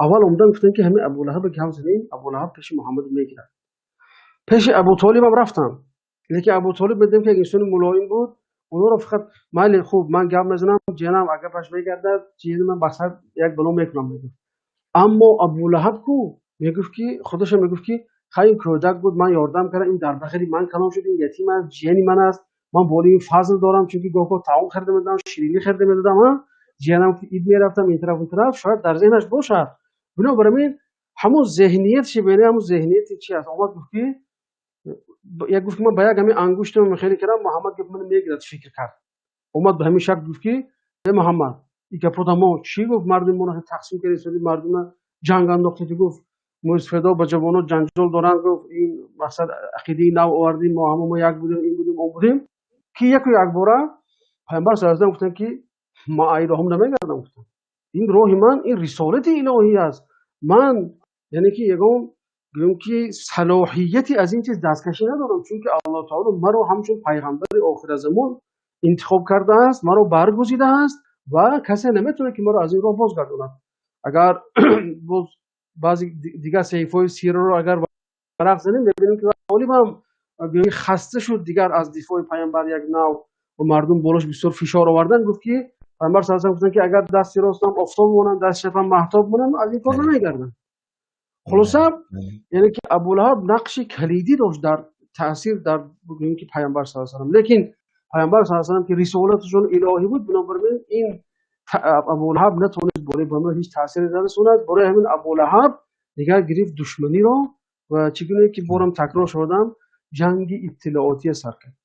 Speaker 2: اول اومدن گفتن که همین ابولهب که هم زنیم، ابولهب پیش محمد میگیرن. پیش ابو طالب هم رفتن، لیکن ابو طالب بدیم که یک انسان ملایم بود، اونها رو فقط مال خوب من گپ میزنم، جنم اگه پاش میگرده چیز من بسر یک بلو میکنم میگم. اما ابولهب کو میگفت که خودش میگفت که خیلی کودک بود، من یاردم کردم، این در بخیری من کلام شد، این یتیم است، جنی من است، من بالی این فضل دارم، چون که گاهی طعام خرید میدادم، شیرینی خرید میدادم، ها جنم که اید میرفتم این طرف اون طرف، شاید در ذهنش باشه. بنابراین همون ذهنیتش بینه، همون ذهنیتی چی است، اومد گفت که یک گفت من باید همین انگشتم خیلی کردم، محمد گفت من میگیرد، فکر کرد، اومد به همین شک گفت که ای محمد این که ما چی گفت، مردم ما رو تقسیم کردی، سری مردم جنگ انداختی، که گفت مستفدا با جوانو جنجال دارن، گفت این مقصد عقیده نو آوردیم، ما یک بودیم، این بودیم، اون بودیم، که یک باره پیامبر صلی الله علیه و آله گفتن که ما ای راهم نمیگردم، گفتن این راه من این رسالت الهی است، من یعنی که یگام گفتم که صلاحیتی از این چیز دستکشی ندارم، چون که الله تعالی مرا همچون پیغمبر آخر زمان انتخاب کرده است، مرا برگزیده است و کسی نمیتونه که مرا از این راه بازگرداند. اگر بعضی دیگر صحیفه‌های سیره رو اگر ورق زنیم ببینیم که طالب هم خسته شد دیگر از دفاع پیامبر یک نوع و مردم بالاش بسیار فشار آوردن، گفت که پیامبر صلی الله علیه و آله گفتن که اگر دست راستم آفتاب مونن، دست چپم مهتاب مونن، از این کار نمیگردن. خلاصه یعنی که ابولهب نقش کلیدی داشت در تاثیر در بگوییم که پیامبر صلی الله علیه و آله، لیکن پیامبر صلی الله علیه و آله که رسالتشون الهی بود، بنابراین این ابولهب نتونست برای پیامبر هیچ تأثیری نرسوند. برای همین ابولهب دیگر گرفت دشمنی را و چگونه که بارم تکرار شدم جنگ اطلاعاتی سر کرد.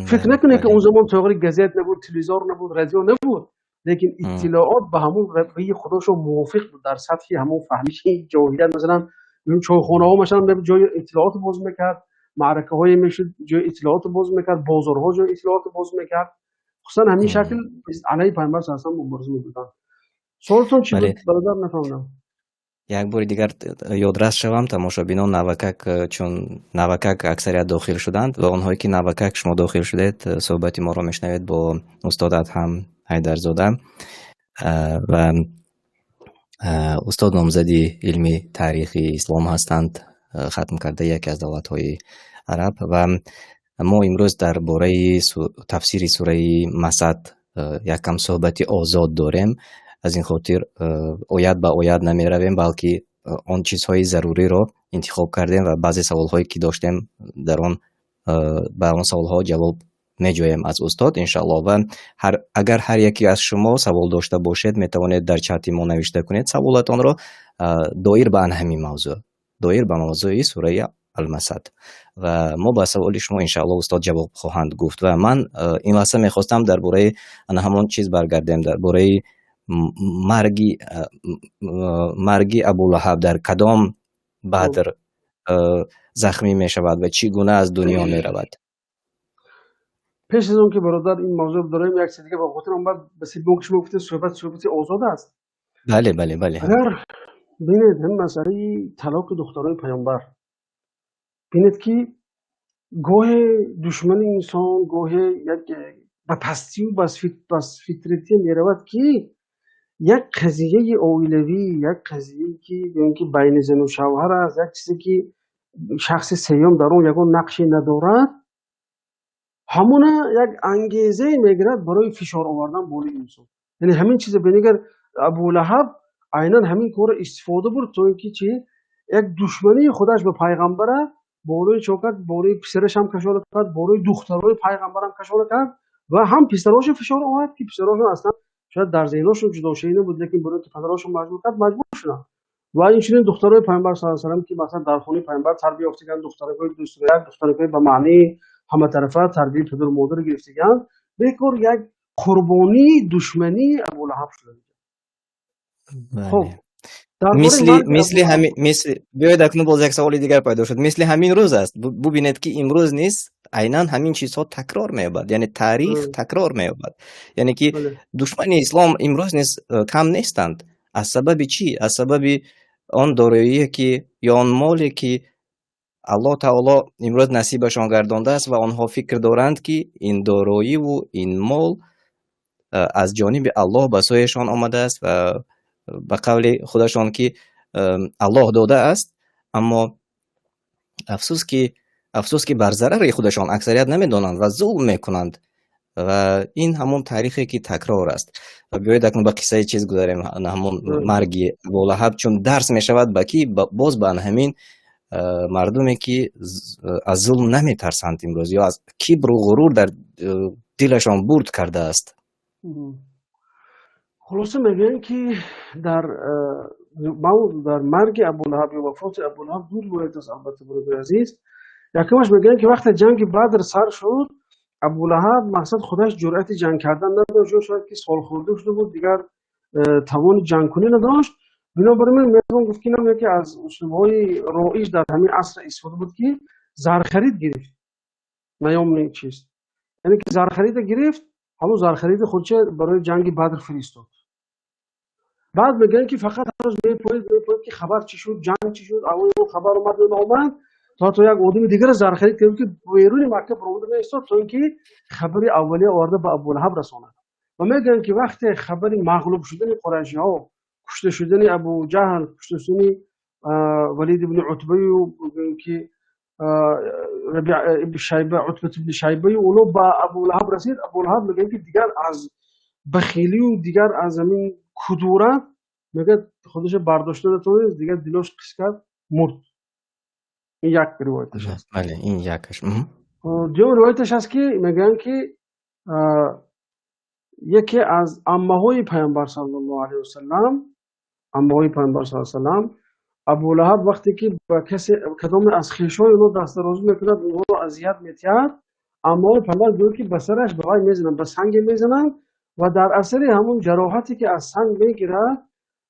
Speaker 2: فکر نکنه که اون زمان طوری گزیت نبود، تلویزیون نبود، رادیو نبود، لیکن اطلاعات به همون روی خودشون موافق بود در سطح همون فهمیشی جاهلیت. مثلا اون چوخونه ها مثلا به جای اطلاعات باز میکرد، معرکه های میشد جای اطلاعات باز میکرد، بازارها جای اطلاعات باز میکرد. خصوصا همین شکل علیه پیامبر صلی الله علیه و آله مبارزه می‌کردن. سوالتون چی بود برادر؟ نفهمیدم.
Speaker 1: یک بار دیگر یادرس شوم تماشابینان نوکک، چون نوکک اکثریت داخل شدند و آنهایی که نوکک شما داخل شدید صحبت ما را میشنوید با استاد ادهم حیدرزاده و استاد نامزدی علمی تاریخی اسلام هستند، ختم کرده یکی از دولت‌های عرب. و ما امروز درباره تفسیر سوره مسد یکم صحبتی آزاد داریم. از این خاطر آیت به آیت نمی رویم، بلکه آن چیزهای ضروری را انتخاب کردیم و بعضی سوالهایی که داشتیم در آن به آن سوالها جواب می جویم از استاد انشاءالله. و اگر هر یکی از شما سوال داشته باشید می توانید در چت ما نوشته کنید سوالاتان را دایر به همین موضوع، دایر به موضوع سوره المسد، و ما با سوال شما انشاءالله استاد جواب خواهند گفت. و من این لحظه میخواستم درباره همون چیز برگردیم، درباره مرگی ابولهب در کدام بدر زخمی می شود و چگونه از دنیا می رود.
Speaker 2: پیش از اون که برادر این موضوع داریم یک چیز دیگه با خاطرم بعد بس بگم شما گفته صحبت آزاد است.
Speaker 1: بله بله بله.
Speaker 2: اگر ببینید هم مسئله طلاق دخترای پیامبر، ببینید که گاه دشمن انسان گاه یک به پستی و بس فطرتی می رود که یک قضیه اولیوی، یک قضیه که بین زن و شوهر است، یک چیزی که شخص سیوم در اون یگان نقشی ندارد، همونه یک انگیزه میگیرد برای فشار آوردن بالای انسان. یعنی همین چیز بنگر ابو لهب عینا همین کار استفاده برد تا اینکه چی یک دشمنی خودش به پیغمبره بالای چوکات بالای پسرش هم کشور کرد، بالای دخترای پیغمبر هم کشور کرد و هم پسراش فشار آورد که پسراشون اصلا شاید در ذهنشون جدا شینه بود، لیکن برای که پدراشون مجبور کرد مجبور شدن. و این دخترای پیامبر صلی الله علیه و سلم که مثلا در خونه پیامبر تربیت یافتگان، دخترای دوستیار، دخترای به معنی همه طرفه تربیت پدر و مادر گرفتگان، بکر یک قربانی دشمنی ابو لهب شده. خب
Speaker 1: بله.
Speaker 2: درباره مرگ ابو لهب
Speaker 1: مثل بیاید اکنون باز یک سوال دیگر پیدا شد. مثل همین روز است. ببینید که امروز نیست عیناً همین چیزها تکرار می‌یابد، یعنی تاریخ تکرار می‌یابد. یعنی که
Speaker 2: بله
Speaker 1: دشمن اسلام امروز نیست، کم نیستند. از سبب چی؟ از سبب آن دارایی که یا آن مالی که الله تعالی امروز نصیبشان گردانده است و آنها فکر دارند که این دارایی و این مال از جانب الله به سویشان آمده است و به قول خودشان که الله داده است. اما افسوس که بر ضرر خودشان اکثریت نمیدانند و ظلم میکنند و این همون تاریخی که تکرار است. و بیایید اکنون به قصه چیز گذاریم، همون مرگ ابولهب، چون درس میشود به کی؟ باز به همین مردمی که از ظلم نمیترسند امروز یا از کبر و غرور در دلشان برد کرده است.
Speaker 2: خلاصه میگن که در مرگ ابولهب یا وفات ابولهب دو روایت است. البته برادر عزیز، یکمش میگن که وقت جنگ بدر سر شد ابولهب مقصد خودش جرأت جنگ کردن نداشت، شاید که سال خورده شده بود دیگر توان جنگ کنی نداشت. بنابراین میتونم گفت که از اسلوب‌های رایج در همین عصر استفاده بود که زر خرید گرفت. نیام چیست یعنی که زر خرید گرفت، همون زر خرید خودش برای جنگ بدر فرستاد. بعد میگن که فقط هنوز میپوید که خبر چی شد، جنگ چی شد، اول خبر اومد و نامد تا یک آدم دیگر زر خرید کرد که بیرون مکه برآمده نیستاد تا اینکه خبری اولیه آورده به ابولهب رساند. و میگن که وقتی خبری مغلوب شدن قریشی ها، کشته شدن ابو جهل، کشته شدن ولید بن عتبه و که ربیع ابن شیبه، عتبه بن شیبه اونو با ابولهب رسید. ابولهب میگن که دیگر از بخیلی و دیگر از همین کدورت میگه خودش برداشته نتونه، دیگر دلش قص کرد مرد. این یک روایتش هست.
Speaker 1: بله این یکش.
Speaker 2: دیگه روایتش هست که میگن که یکی از عمه‌های پیامبر صلی الله علیه و سلم، عمه‌های پیامبر صلی الله علیه و سلم، ابولهب وقتی که با کسی کدام از خویشای اونو دست دراز میکند اونها رو اذیت می‌کرد، عمه‌های پیامبر دیدن که به سرش بغای میزنن، به سنگ میزنن و در اثر همون جراحتی که از سنگ میگیره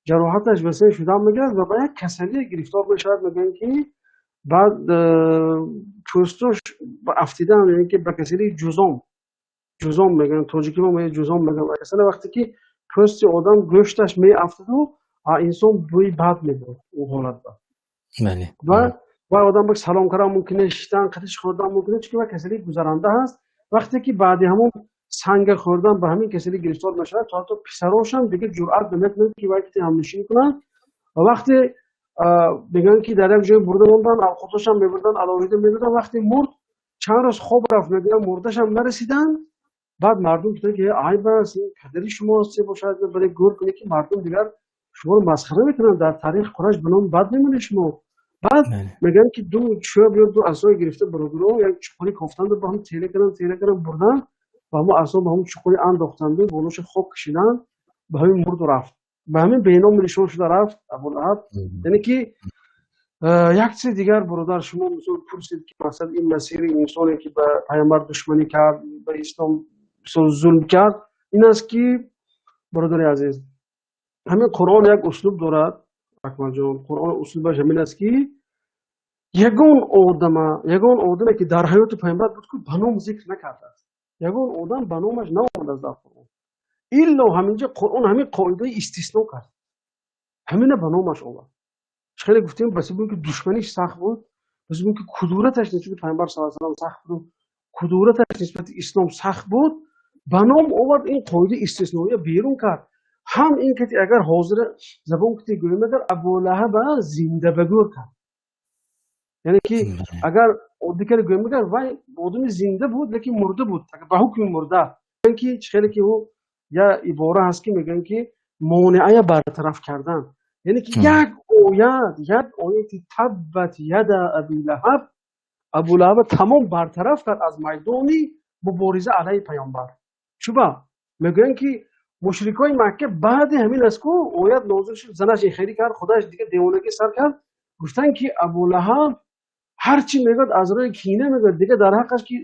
Speaker 2: جراحتش وسیع شدن میگیرد و به یک کسلی گرفتار میشود. میگن که بعد پوستش افتیدن، یعنی که به کسلی جزام میگن، تاجیکی ما جزام میگن. اصلا وقتی که پوست آدم گوشتش می افتاد و انسان بوی بد میبرد اون حالت با.
Speaker 1: بله.
Speaker 2: و آدم باید سلام کردن ممکنه، شیطان قدش خوردن ممکنه، چون که کسلی گذرانده هست. وقتی که بعد همون سنگ خوردن به همین کسلی گرفتار نشد تا پسراش هم دیگه جرأت نمیکنن که وقتی همنشینی کنن. و وقتی میگن که در یک جای برده موندن، خودش هم میبردن علاوه میبردن. وقتی مرد چند روز خوب رفت، میگن مردش هم نرسیدن. بعد مردم گفتن که ای بس پدری شما سه باشد برای گور کنه که مردم دیگر شما رو مسخره میکنن، در تاریخ قریش بنام بد میمونه شما. بعد میگن که دو شوب یا دو عصای گرفته برادرو یک چوخوری کافتند با هم تیره کردن بردن و همون عصا با همون چوخوری انداختند، بولوش خوب کشیدن به همین مرد رفت. به همین بینام نشون شده رفت ابولهب. یعنی که یک چیز دیگر برادر شما مثلا پرسید که مثلا این مسیر انسانی که به پیامبر دشمنی کرد، به اسلام ظلم کرد، این است که برادر عزیز همین قرآن یک اسلوب دارد. اکمل جان قرآن اسلوبش همین است که یگان آدمی که در حیات پیامبر بود که بنام ذکر نکرده است، یگان آدم بنامش نآمده است در قرآن، الا همینجا قرآن همین قاعده استثناء کرد، همین بنامش آورد. خیلی گفتیم بس بود که دشمنیش سخت بود، بس بود که کدورتش نسبت پیامبر صلی الله علیه و سخت بود، کدورتش نسبت اسلام سخت بود، بنام آورد این قاعده استثنایی بیرون کرد. هم این که اگر حاضر زبان کتی گویم اگر ابولهب زنده بگور کرد، یعنی که اگر دیگر گویم میگن وای آدم زنده بود لیکن مرده بود به حکم مرده. یعنی که خیلی که او یا عباره هست که میگن که مانعه برطرف کردن، یعنی که یک آیت تبت ید ابی لهب، ابو لهب تمام برطرف کرد از میدانی مبارزه علیه پیامبر. چوبا میگن که مشرکای مکه بعد همین از کو آیت نازل شد، زنش خیری کرد، خودش دیگه دیوانگی سر کرد، گفتن که ابو لهب هرچی میگد از روی کینه میگد دیگه، در حقش که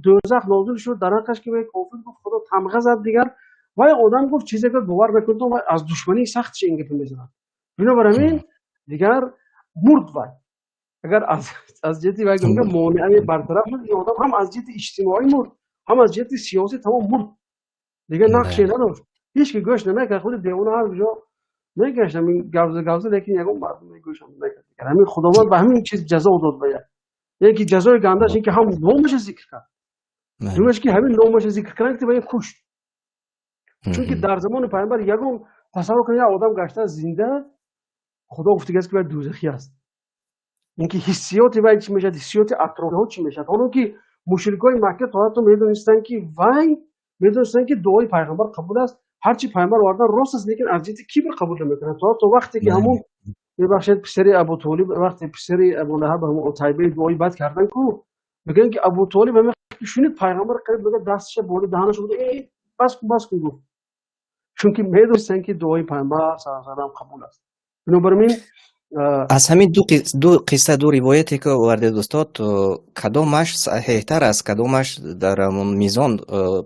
Speaker 2: دوزخ نازل شد، در حقش که به کافر گفت خدا تمغه زد دیگر. و آدم گفت چیزی که باور نکنید و از دشمنی سختش این گپ میزنه. بنابراین دیگر مرد. و اگر از جهتی میگم مانعه برطرف شد، این آدم هم از جهت اجتماعی مرد، هم از جهت سیاسی تمام مرد، دیگه نقشی نداشت، هیچ کی گوش نمیکرد، خود دیوانه هر جا میگشتم این گوزه لیکن یکم مردم میگوشم نمیکرد. همین خداوند به همین چیز جزا داد. باید یکی جزای گندش این که هم نامش ذکر کرد، دومش که همین نامش ذکر کردن که باید کشت. چون که در زمان پیامبر یکم تصور کنید آدم گشته زنده، خدا گفته است که باید دوزخی است. اینکه حسیات باید چی میشه، حسیات اطرافی چی میشه. حالا که مشرکای مکه تا میدونستن که وای میدونستن که دعای پیغمبر قبول است، هرچی پیامبر آورده راست است، لیکن از جهت کبر قبول نمیکنن. تا وقتی که همون ببخشید پسر ابو طالب، وقتی پسر ابو لهب همون عتیبه دعای بد کردن کو، میگن که ابو طالب همین شونید پیغمبر قریب میگه دستش بالا دهنش بود، بس کن گفت، چون که میدونستن که دعای پیغمبر صلی الله علیه و قبول است. بنابراین
Speaker 1: از همین دو قصه، دو روایتی که آورده دوستات، کدامش صحیح تر است، کدامش در میزان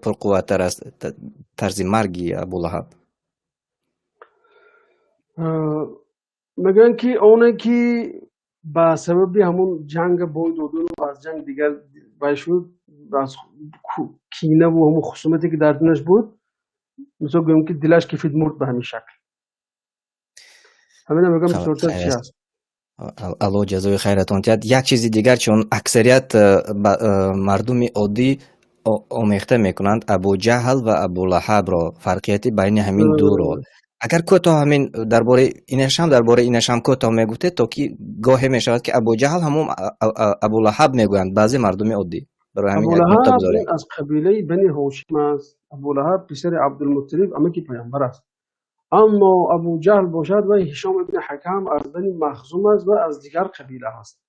Speaker 1: پرقوت‌تر است طرز مرگی ابو لهب؟
Speaker 2: میگن که اونه که با سبب همون جنگ باید دادن و از جنگ دیگر بایشون از کینه و همون خصومتی که در دلش بود، مثلا گویم که دلش کفید مرد به همین شکل. همین میگم صورتش چی است.
Speaker 1: الله جزای خیرتون دهد. یک چیز دیگر، چون اکثریت مردم عادی آمیخته میکنند ابو جهل و ابو لهب را، فرقیتی بین همین دو را، اگر کوتاه همین درباره اینش هم کوتاه میگوته تا که گاهی میشود که ابو جهل همون ابو لهب میگویند بعضی مردم عادی.
Speaker 2: ابو لهب از قبیله بنی هاشم است. ابو لهب پسر عبدالمطلب عمه پیامبر است. اما ابو جهل باشد و هشام ابن حکم از بنی مخزوم است و از دیگر قبیله است.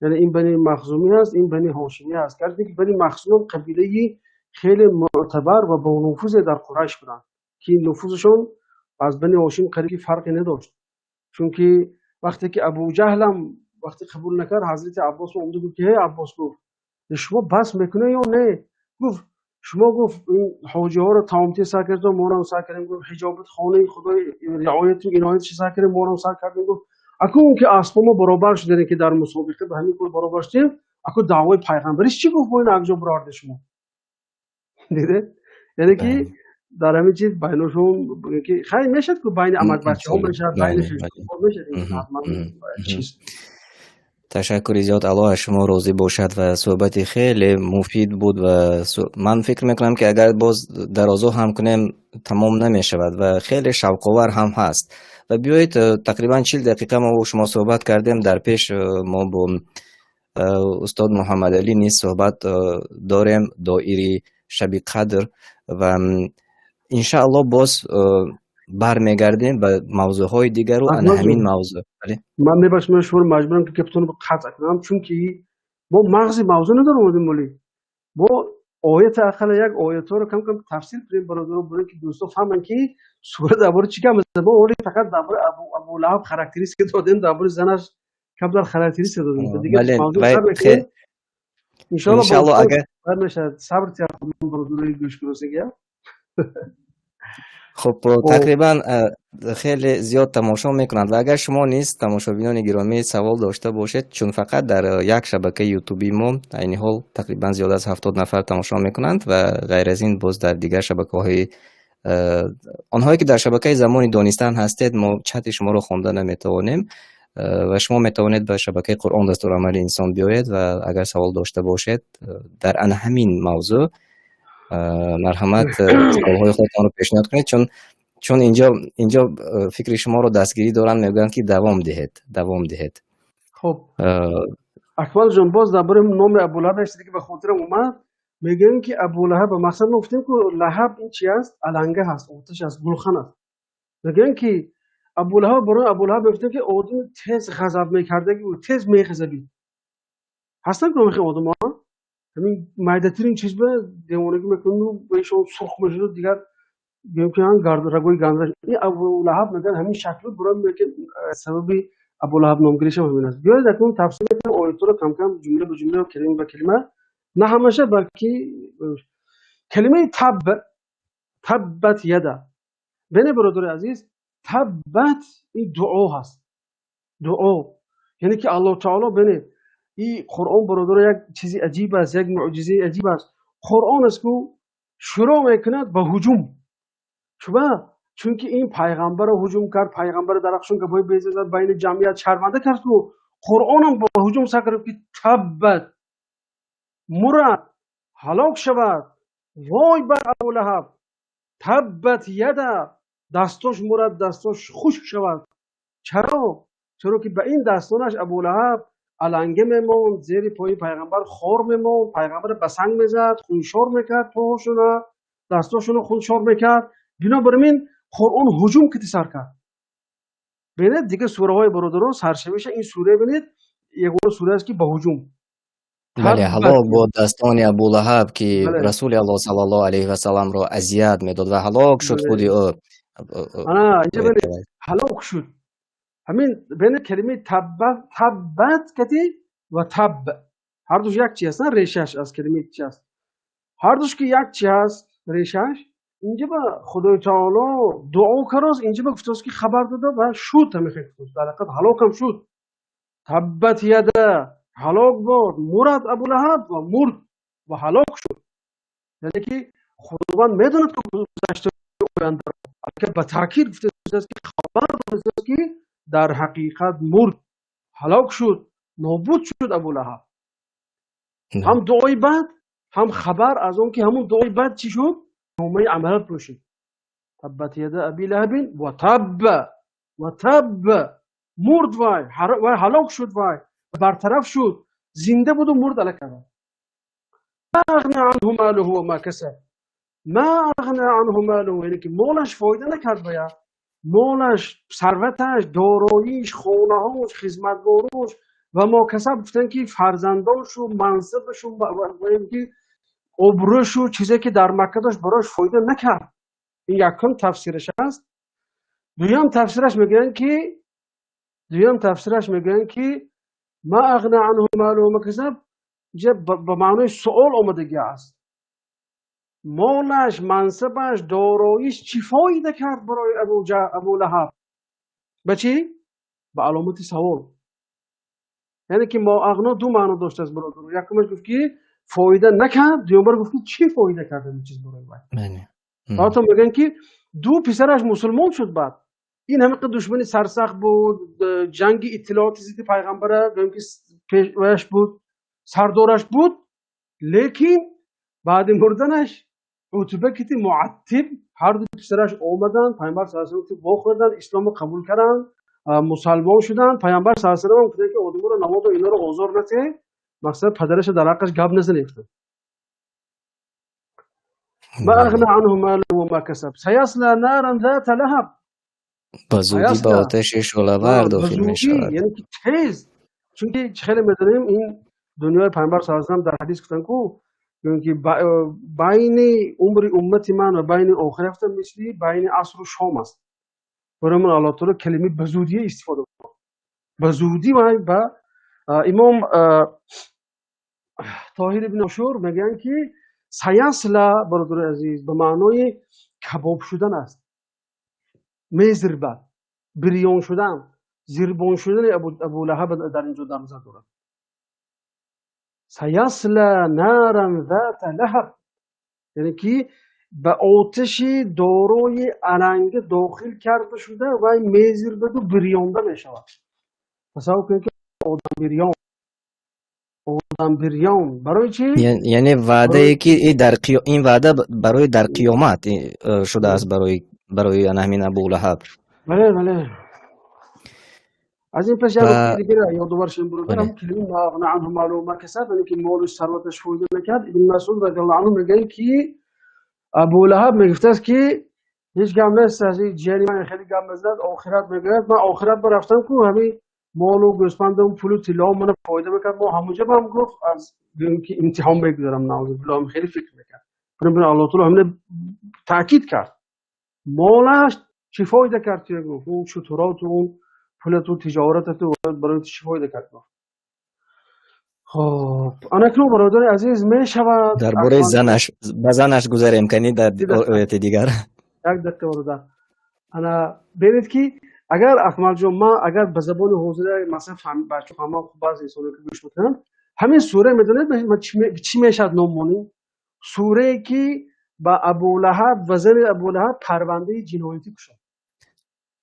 Speaker 2: یعنی این بنی مخزومی است، این بنی هاشمی است. گرچه که بنی مخزوم قبیله خیلی معتبر و با نفوذ در قریش بودند که نفوذشون از بنی هاشم قریبی فرقی نداشت. چون که وقتی که ابو جهل هم وقتی قبول نکرد، حضرت عباس اومد گفت که هی عباس گفت شما بس میکنه یا نه؟ گفت شما گفت این حاجی ها رو تامتی سر کردن، ما رو سر کردیم. گفت حجابت خانه خدای رعایت و عنایت چه سر کردیم، ما رو سر کردیم. گفت اكو که اسبا ما برابر شدن که در مسابقه به همین کل برابر شدیم، اكو دعوای پیغمبرش چی گفت؟ این اگجا برارده شما دیده؟ یعنی که در همین چیز بینشون که خیلی میشد که بین عمد بچه ها میشد، بینش میشد.
Speaker 1: تشکر زیاد، الله شما راضی باشد و صحبت خیلی مفید بود و من فکر میکنم که اگر باز درازو هم کنیم تمام نمیشود و خیلی شوق‌آور هم هست. و بیایید تقریبا 40 دقیقه ما با شما صحبت کردیم. در پیش ما با استاد محمد علی نیز صحبت داریم دایره شب قدر و انشاءالله باز برمیگردیم به موضوعهای دیگر و همین موضوع.
Speaker 2: من میباشم شما مجبورم که کپتون رو قطع کنم، چون که ما مغزی موضوع ندارم. ولی ما آیت اقل یک آیت رو کم کم تفسیر کنیم برادر برای که دوستا فهمن که سوره درباره چی کم است. ما ولی فقط درباره ابو لهب خاراکتریستیک دادیم، درباره زنش کم در خاراکتریستیک دادیم. دیگه موضوع سر میکنیم ان شاء الله. اگر برنشه صبر تیار برادر گوش کنید.
Speaker 1: خب تقریبا خیلی زیاد تماشا میکنند و اگر شما نیست تماشابینان گرامی سوال داشته باشید، چون فقط در یک شبکه یوتیوبی ما این حال تقریبا زیاد از 70 نفر تماشا میکنند و غیر از این باز در دیگر شبکه‌های آنهایی که در شبکه زمان دانستن هستید ما چت شما رو خوانده نمیتوانیم و شما میتوانید به شبکه قرآن دستورالعمل انسان بیایید و اگر سوال داشته باشید در همین موضوع مرحمت سوالهای خودتان رو پیشنهاد کنید، چون اینجا فکر شما رو دستگیری دارن، میگن که دوام دهید.
Speaker 2: خب اکمل جان باز درباره نام ابولهب چیزی که به خاطرم اومد، میگن که ابولهب مثلا ما گفتیم که لهب این چی است؟ علنگه هست، آتش است، گلخن است. میگن که ابولهب برای ابولهب گفتن که آدم تیز غضب میکرده بود، تیز میخزبید. هستن که نمیخوام آدم ها همین معدترین چیز به دیوانگی میکنن و بهشون سرخ میشه دیگر میگن گارد رگوی گاندش. این ابولهب میگن همین شکل برای میگن سبب ابولهب نامگیریش هم همین است. بیاید اکنون تفسیر کنیم آیات رو کم کم جمله به جمله و کلمه به کلمه، نه همشه بلکه کلمه تبت یدا بین برادر عزیز، تبت این دعا هست. دعا یعنی که الله تعالی بین این قرآن برادر یک چیزی عجیب است، یک معجزه عجیب است. قرآن است که شروع میکند به هجوم. چون که این پیغمبر رو هجوم کرد، پیغمبر درخشان که باید بیزد بین جمعیت شرمنده کرد که قرآن هم با هجوم سکرد که تبت مرد هلاک شود، وای بر ابولهب، تبت یدا دستش مرد، دستش خشک شود. چرا که به این دستانش ابولهب علنگه میموند، زیر پای پیغمبر خار میموند، پیغمبر به سنگ میزد، خونشار میکرد، پاهاشون دستاشون خونشار میکرد. بنابراین قرآن هجوم که سر کرد. ببینید دیگه سوره های برادران سرشویش این سوره ببینید یک سوره است که به هجوم.
Speaker 1: بله، هلاک بود دستان ابولهب که
Speaker 2: بله.
Speaker 1: رسول الله صلی الله علیه و سلم را اذیت میداد و هلاک شد.
Speaker 2: بله.
Speaker 1: خودی او
Speaker 2: اینجا ببینید هلاک شد. همین بین کلمه تبت کتی و تب هر دوش یک چی هستن، ریشش از کلمه چی هست، هر دوش که یک چی هست ریشش. اینجا با خدای تعالی دعا کراز، اینجا با گفتاز که خبر داده و شد همه خیلی گفتاز در حقیقت هلاک هم شد. تبت یده هلاک بود، مرد ابولهب و مرد و هلاک شد. یعنی که خداوند میدوند که گذشته آینده را، اگر به تاکید گفتاز که خبر داده که در حقیقت مرد، هلاک شد، نابود شد ابولهب. هم دعای بعد هم خبر از اون که همون دعای بعد چی شد؟ نامه عملت باشید. تبت ید ابی لهب و تب مرد وای هلاک شد، وای برطرف شد، زنده بود و مرد الکه. ما اغنى عنه ماله و ما کسب. ما اغنى عنه ماله یعنی که مالش فایده نکرد، باید مالش، ثروتش، داراییش، خونه‌هاش، خدمتگاراش و ما کسب گفتن که فرزنداش و منصبش و ابروش و چیزی که در مکه داشت براش فایده نکرد. این یکم تفسیرش است. دویم تفسیرش میگن که ما اغنى عنه ماله و ما کسب به معنای سوال آمدگی است. مالش، منصبش، داراییش چی فایده کرد برای ابولهب؟ به چی؟ به علامت سوال. یعنی که ما اغنا دو معنی داشته از برادر. یکمش گفت که فایده نکرد، دوم بار گفت که چی فایده کرد این چیز برای وای. حتی میگن که دو پسرش مسلمان شد. بعد این همه دشمنی سرسخت بود، جنگ اطلاعات ضد پیغمبر پیشواش بود، سردارش بود، لیکن بعد مردنش عتبه کتی معتب هر دو پسرش آمدن، پیامبر صلی الله علیه و آله واخوردن، اسلام قبول کردن، مسلمان شدن. پیامبر صلی الله علیه و آله گفته که آدم رو نماز و اینا رو آزار نده، مقصد پدرش در حقش گپ نزنه. ما اغنى عنه ماله و ما کسب سیصلی نارا ذات لهب.
Speaker 1: بزودی با آتش شعله‌ور داخل میشود.
Speaker 2: یعنی که تیز، چون که خیلی میدونیم این دنیای پیامبر صلی الله علیه و آله در حدیث گفتن که بین عمر امت من و بین آخرت مثلی بین عصر و شام است. برای من الله تعالی کلمه بزودی استفاده کرد. بزودی و با امام طاهر ابن عاشور میگن که سیصلا برادر عزیز به معنای کباب شدن است، میزربه، بریان شدن، زیربان شدن ابولهب در اینجا در نظر دارد. سیصلا نارا ذات لهب یعنی که به آتش دارای علنگه داخل کرده شده و میزربه و بریانده میشود. تصور کنید که آدم بریان برای چی؟
Speaker 1: یعنی وعده ای که این وعده برای در قیامت شده است برای همین ابولهب.
Speaker 2: بله. از این پس یک
Speaker 1: و
Speaker 2: دیگه را یادآور شیم برادر، هم
Speaker 1: بله
Speaker 2: کلمه ما اغنی عنه ماله و ما کسب، یعنی که مال و ثروتش فایده نکرد. ابن مسعود رضی الله عنه میگه که ابو لهب میگفت است که هیچ گم نیست از این جنی من خیلی گم نزد آخرت میگرد، من آخرت برفتم کو همین مال و گوسفند و پول و طلا من فایده میکرد. ما همونجا هم گفت از که امتحان بگذارم، نعوذ بالله. هم خیلی فکر میکرد، برای الله تعالی همین تاکید کرد مالش چی فایده کرد که گفت اون شطورات و اون پول تو تجارت تو برای چی فایده کرد. خب اکنون برادر عزیز می شود
Speaker 1: درباره
Speaker 2: اکمال
Speaker 1: زنش به زنش گذاریم کنی در آیت دیگر.
Speaker 2: یک دقیقه برادر، انا ببینید که اگر اکمال جان ما اگر به زبان حوزه مثلا فهم بچه همه خوب بعض انسان که گوش میکنن همین سوره میدونید ما چی میشد نمونی سوره که با ابو لهب و زن ابو لهب پرونده جنایتی کشد،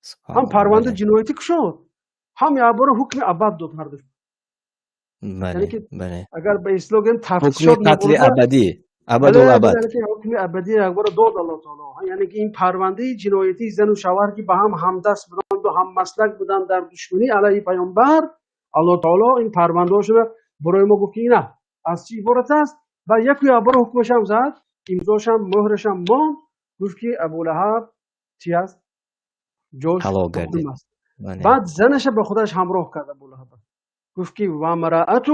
Speaker 1: سبحان
Speaker 2: هم
Speaker 1: الله.
Speaker 2: پرونده
Speaker 1: بله
Speaker 2: جنایتی کشد، هم یابر حکم ابد داد هر دو. یعنی
Speaker 1: بله
Speaker 2: که
Speaker 1: بله
Speaker 2: اگر به اسلوگن تفتیش
Speaker 1: حکم
Speaker 2: شد
Speaker 1: قتل
Speaker 2: نبرده
Speaker 1: ابدی
Speaker 2: بله
Speaker 1: ابدالابد.
Speaker 2: بله که حکم ابدی اکبر داد الله تعالی. یعنی که این پرونده جنایتی زن و شوهر که به هم همدست بودند و هم مسلک بودند در دشمنی علیه پیامبر، الله تعالی این پرونده هاشون برای ما گفت که نه از چی عبارت است و یکی برای حکمش هم زد، امضاش هم مهرش هم مان، گفت که ابو لهب چی است جوش
Speaker 1: هلاک
Speaker 2: حکم
Speaker 1: گردید.
Speaker 2: است.
Speaker 1: بله
Speaker 2: بعد زنش به خودش همراه کرد ابو لهب، گفت که و امرأته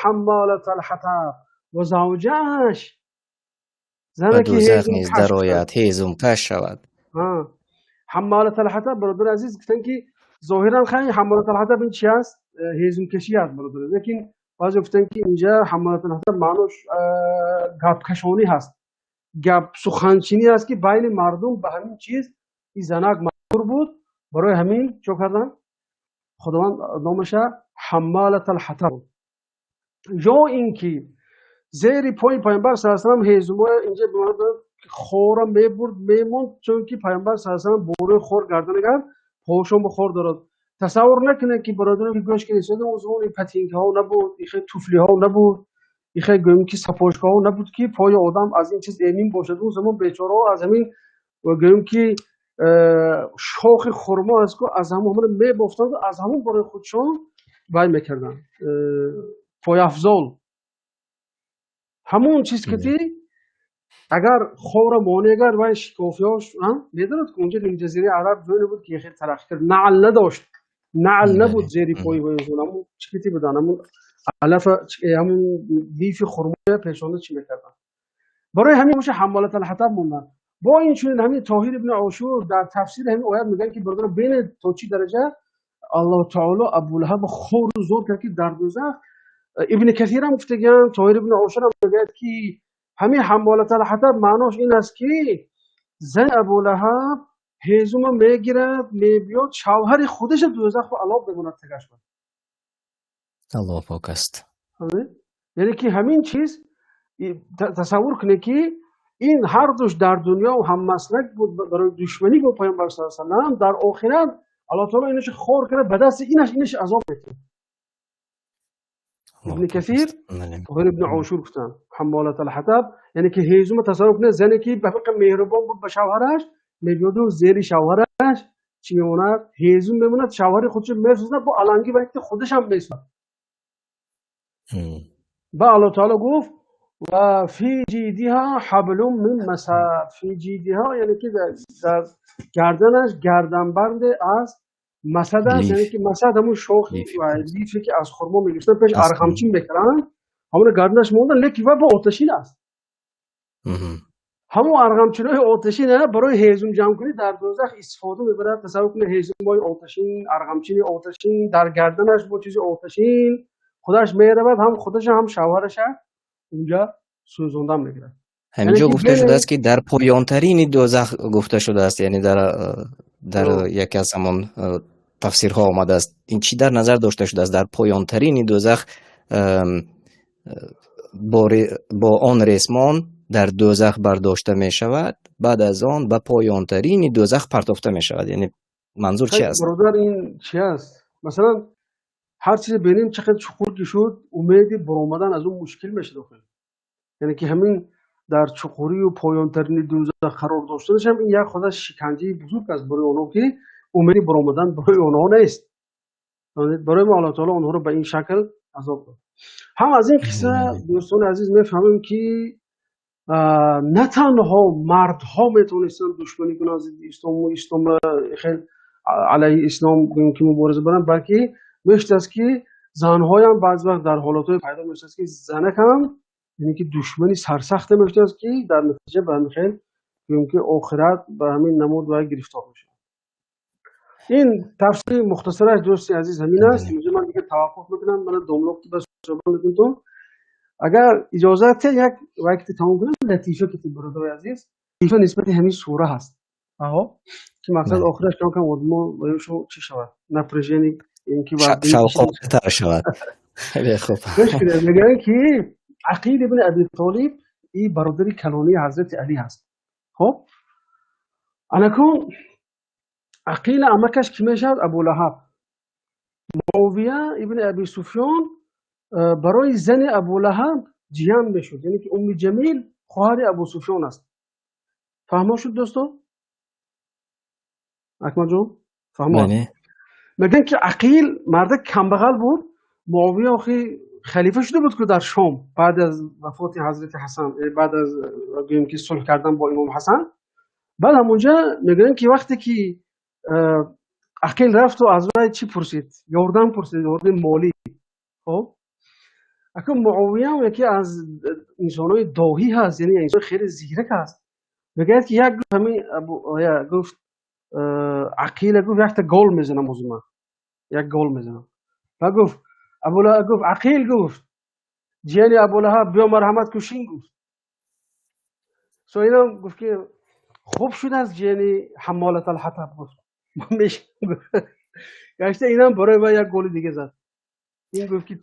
Speaker 2: حمالة الحطب و زوجش
Speaker 1: به
Speaker 2: زنه که
Speaker 1: دوزخ
Speaker 2: هیزم
Speaker 1: نیز
Speaker 2: کش بودن.
Speaker 1: درآید هیزم کش شود.
Speaker 2: ها حمالة الحطب برادر عزیز گفتن که ظاهرا خیلی حمالة الحطب این چی است؟ هیزم کشی است برادر، لیکن بعضی گفتن که اینجا حمالة الحطب معناش گپ کشانی هست، گپ سخنچینی است که بین مردم به همین چیز این زنک مجبور بود، برای همین چه کردن خداوند نامش حمالة الحطب. یا اینکه زیر پای پیامبر صلی الله علیه و آله هیزم اینجا به معنی خورا میبرد میموند، چون که پیامبر صلی الله علیه و آله بوره خور گردن کرد پاشون بخور دارد. تصور نکنه که برادران که گوش کنید شده اون زمان پتینگ ها نبود، ایخه توفلی ها نبود، ایخه گویم که سپاشگاه ها نبود که پای آدم از این چیز امین باشد. اون زمان بیچاره ها از همین گویم که شاخ خرما از که از همون میبافتند و از همون برای خودشون وای میکردن پای افضل. همون چیز که تی اگر خور مانیگر و شکافیاش میدونید که اونجا در جزیره عرب جایی بود که خیلی ترقی کرد، نعل نداشت، نعل نبود
Speaker 1: بله
Speaker 2: زیری پای و همون چی که بودن همون علف همون لیف خرما پیشانه چی میکردن، برای همین میشه حمالة الحطب موندن. با این چنین همین طاهر ابن عاشور در تفسیر همین آیات میگن که برادر بین تا چی درجه الله تعالی ابو لهب خور زور کرد که در دوزخ. ابن کثیر هم گفته گن، طاهر ابن عاشور هم میگه که همین حمالة الحطب معناش این است که زن ابو لهب هیزم میگیرد میبیاد شوهر خودش دوزخ و عذاب بگوند تگش کنه.
Speaker 1: الله پاک است.
Speaker 2: یعنی که همین چیز تصور کنه که این هر دوش در دنیا و هم مسلک بود برای دشمنی با پیامبر صلی الله علیه و آله، در آخرت الله تعالی اینش خور کرده به دست اینش عذاب میده. ابن کثیر طاهر ابن عاشور گفتن حمالة الحطب یعنی که هیزم تصور کنه زنی که به فکر مهربان بود به شوهرش میبیاد و زیر شوهرش چی میموند هیزم میموند، شوهر خودش میسوزه با علنگی وقتی خودش هم میسوزه. با الله تعالی گفت و فی جیدها حبل من مسد، فی جیدها یعنی که در گردنش گردنبند از مسد است، یعنی که مسد همون شاخی و لیفی که از خرما میگیرن پیش ارغمچین میکنن همون گردنش مونده، لیکی و با آتشین است. همون ارغمچین های آتشین برای هیزم جمع کنی در دوزخ استفاده میبرد. تصور کنه هیزم های آتشین، ارغمچین آتشین در گردنش با چیز آتشین خودش میرود، هم خودش هم شوهرش اونجا سوزوندن میگیرد.
Speaker 1: همینجا گفته شده است که در پایانترین دوزخ گفته شده است، یعنی در یکی از همان تفسیرها آمده است. این چی در نظر داشته شده است؟ در پایانترین دوزخ با آن ریسمان در دوزخ برداشته می شود، بعد از آن به پایانترین دوزخ پرتافته می شود. یعنی منظور چی است؟
Speaker 2: برادر این چی است؟ مثلا هر چیز ببینیم چقدر چخور که شد امیدی برآمدن از اون مشکل میشه داخل. یعنی که همین در چخوری و پایانترین دوزخ قرار داشتنش هم این یک خودش شکنجه بزرگ است برای اونها که امیدی برآمدن برای اونها نیست. برای ما الله تعالی اونها رو به این شکل عذاب داد. هم از این قصه دوستان عزیز میفهمیم که نه تنها مردها میتونستن دشمنی کنن از اسلام و اسلام خیلی علیه اسلام که مبارزه برن، بلکه میشت است که زنهای هم بعض وقت در حالاتهای پیدا میشت است که زنک هم یعنی که دشمنی سرسخت میشت است که در نتیجه به همین خیلی که آخرت به همین نمود و گرفتار میشه. این تفسیر مختصرش دوستی عزیز همین است. من دیگه توقف میکنم، من دوم بس صحبت میکنم. اگر اجازت یک وقتی تمام کنم لطیفه که برادر عزیز لطیفه نسبت همین سوره هست که مقصد آخرش کم آدمو ویشو چی شود نپرژنی اینکه
Speaker 1: شوق‌تر شود. خیلی خوب.
Speaker 2: میگن که عقیل ابن ابی طالب این برادری کلانی حضرت علی هست. خب انکون عقیل امکش کی میشد؟ ابو لهب. معاویه ابن ابی سفیان برای زن ابو لهب جیان میشد، یعنی که ام جمیل خواهر ابو سفیان است. فهمو شد دوستو؟ اکمل جون فهمو؟ میگن که عقیل مرد کمبغل بود. معاویه آخی خلیفه شده بود که در شام بعد از وفات حضرت حسن، بعد از گویم که صلح کردن با امام حسن، بعد همونجا میگن که وقتی که عقیل رفت و از وی چی پرسید؟ یاردن پرسید، یاردن مالی. خب اکو معاویه هم یکی از انسانای داهی هست، یعنی انسان خیلی زیرک هست. میگه که یک همین گفت عقیل گفت یک تا گل میزنم از من، یک گل میزنم. و گفت ابو لهب گفت عقیل گفت جیانی ابو لهب بیا مرحمت کشین گفت. سو اینم گفت که خوب شد از جیانی حمالت الحطب گفت من میشه گشته اینم برای من یک گل دیگه زد. این گفت که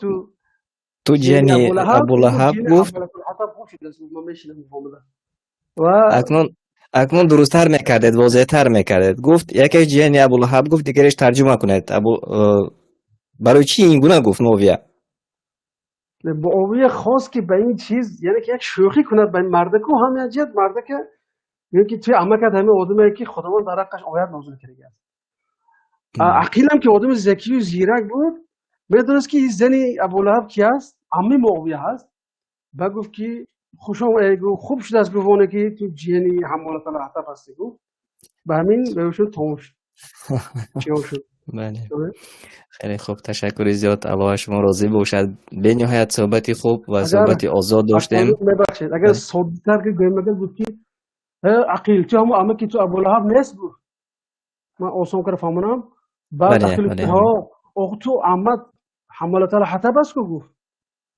Speaker 2: تو
Speaker 1: جیانی ابو لهب گفت
Speaker 2: و
Speaker 1: اکنون درست‌تر میکردید، واضح‌تر میکردید. گفت یکی جیانی ابو لهب گفت دیگرش ترجمه کنید. برای چی این گونه گفت معاویه؟
Speaker 2: معاویه خواست که به این چیز یعنی که یک شوخی کند به این مرده که همین جد مرده که یعنی که توی عمکت همین آدمه که خداوند در حقش آیت نازل کرده است. عقیل هم که آدم ذکی و زیرک بود میدونست که زنی ابو لهب کی است؟ عمه معاویه هست. و گفت که خوب شد از گفته که تو جیانی حمالت الحطب هستی. گفت به همین بهشون تموش چیو شد.
Speaker 1: بله خیلی خوب، تشکر زیاد. الله شما راضی باشد. به نهایت صحبتی خوب و صحبتی آزاد داشتیم.
Speaker 2: ببخشید اگر ساده‌تر که گویم اگر بود که عقیل تو همون عمه که تو ابو لهب نیست بود، من آسان کردم فهمونم. بعد عقیل که ها تو عمت حمالت الحطب است که گفت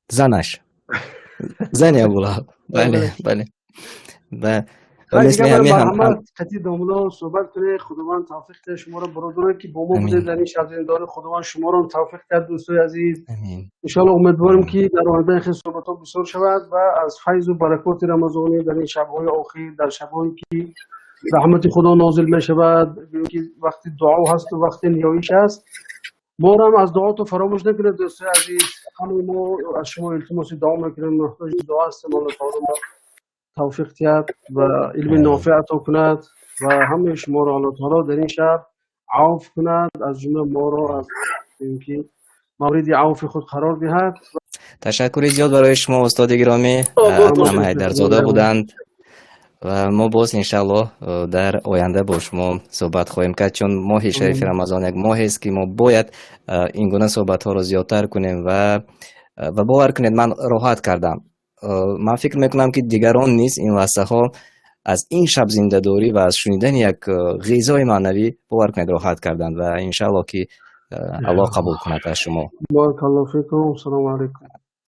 Speaker 1: زنش زنی ابو لهب. بله بله. و
Speaker 2: مثل همین هم خطی دوملا صحبت کنه. خداوند توفیق ده شما رو برادرانی که با ما بوده در این شب زندان، خداوند شما رو توفیق کرد دوستای عزیز. ان شاء الله امیدوارم که در آینده خیلی صحبت‌ها بسیار شود و از فیض و برکات رمضانی در این شب‌های اخیر، در شب‌هایی که رحمت خدا نازل می‌شود، که وقتی دعا هست و وقتی نیایش است، ما هم از دعا تو فراموش نکنید دوستای عزیز. همین ما از شما التماس دعا می‌کنیم، محتاج دعا هستیم. الله تعالی توفیق دهد و علم نافع عطا کند و همه شما را الله تعالی در این شب عفو کند، از جمله ما را از اینکه مورد عفو خود قرار دهد.
Speaker 1: تشکر زیاد برای شما استاد گرامی. نام حیدرزاده بودند و ما باز انشالله در آینده با شما صحبت خواهیم کرد، چون ماه شریف رمضان یک ماهی است که ما باید این گونه صحبت ها را زیادتر کنیم و باور کنید من راحت کردم. من فکر میکنم که دیگران نیز این لحظه ها از این شب زنده داری و از شنیدن یک غذای معنوی باور کنید راحت کردند و انشالله که الله قبول کند از شما.
Speaker 2: بارک الله فیکم. السلام علیکم.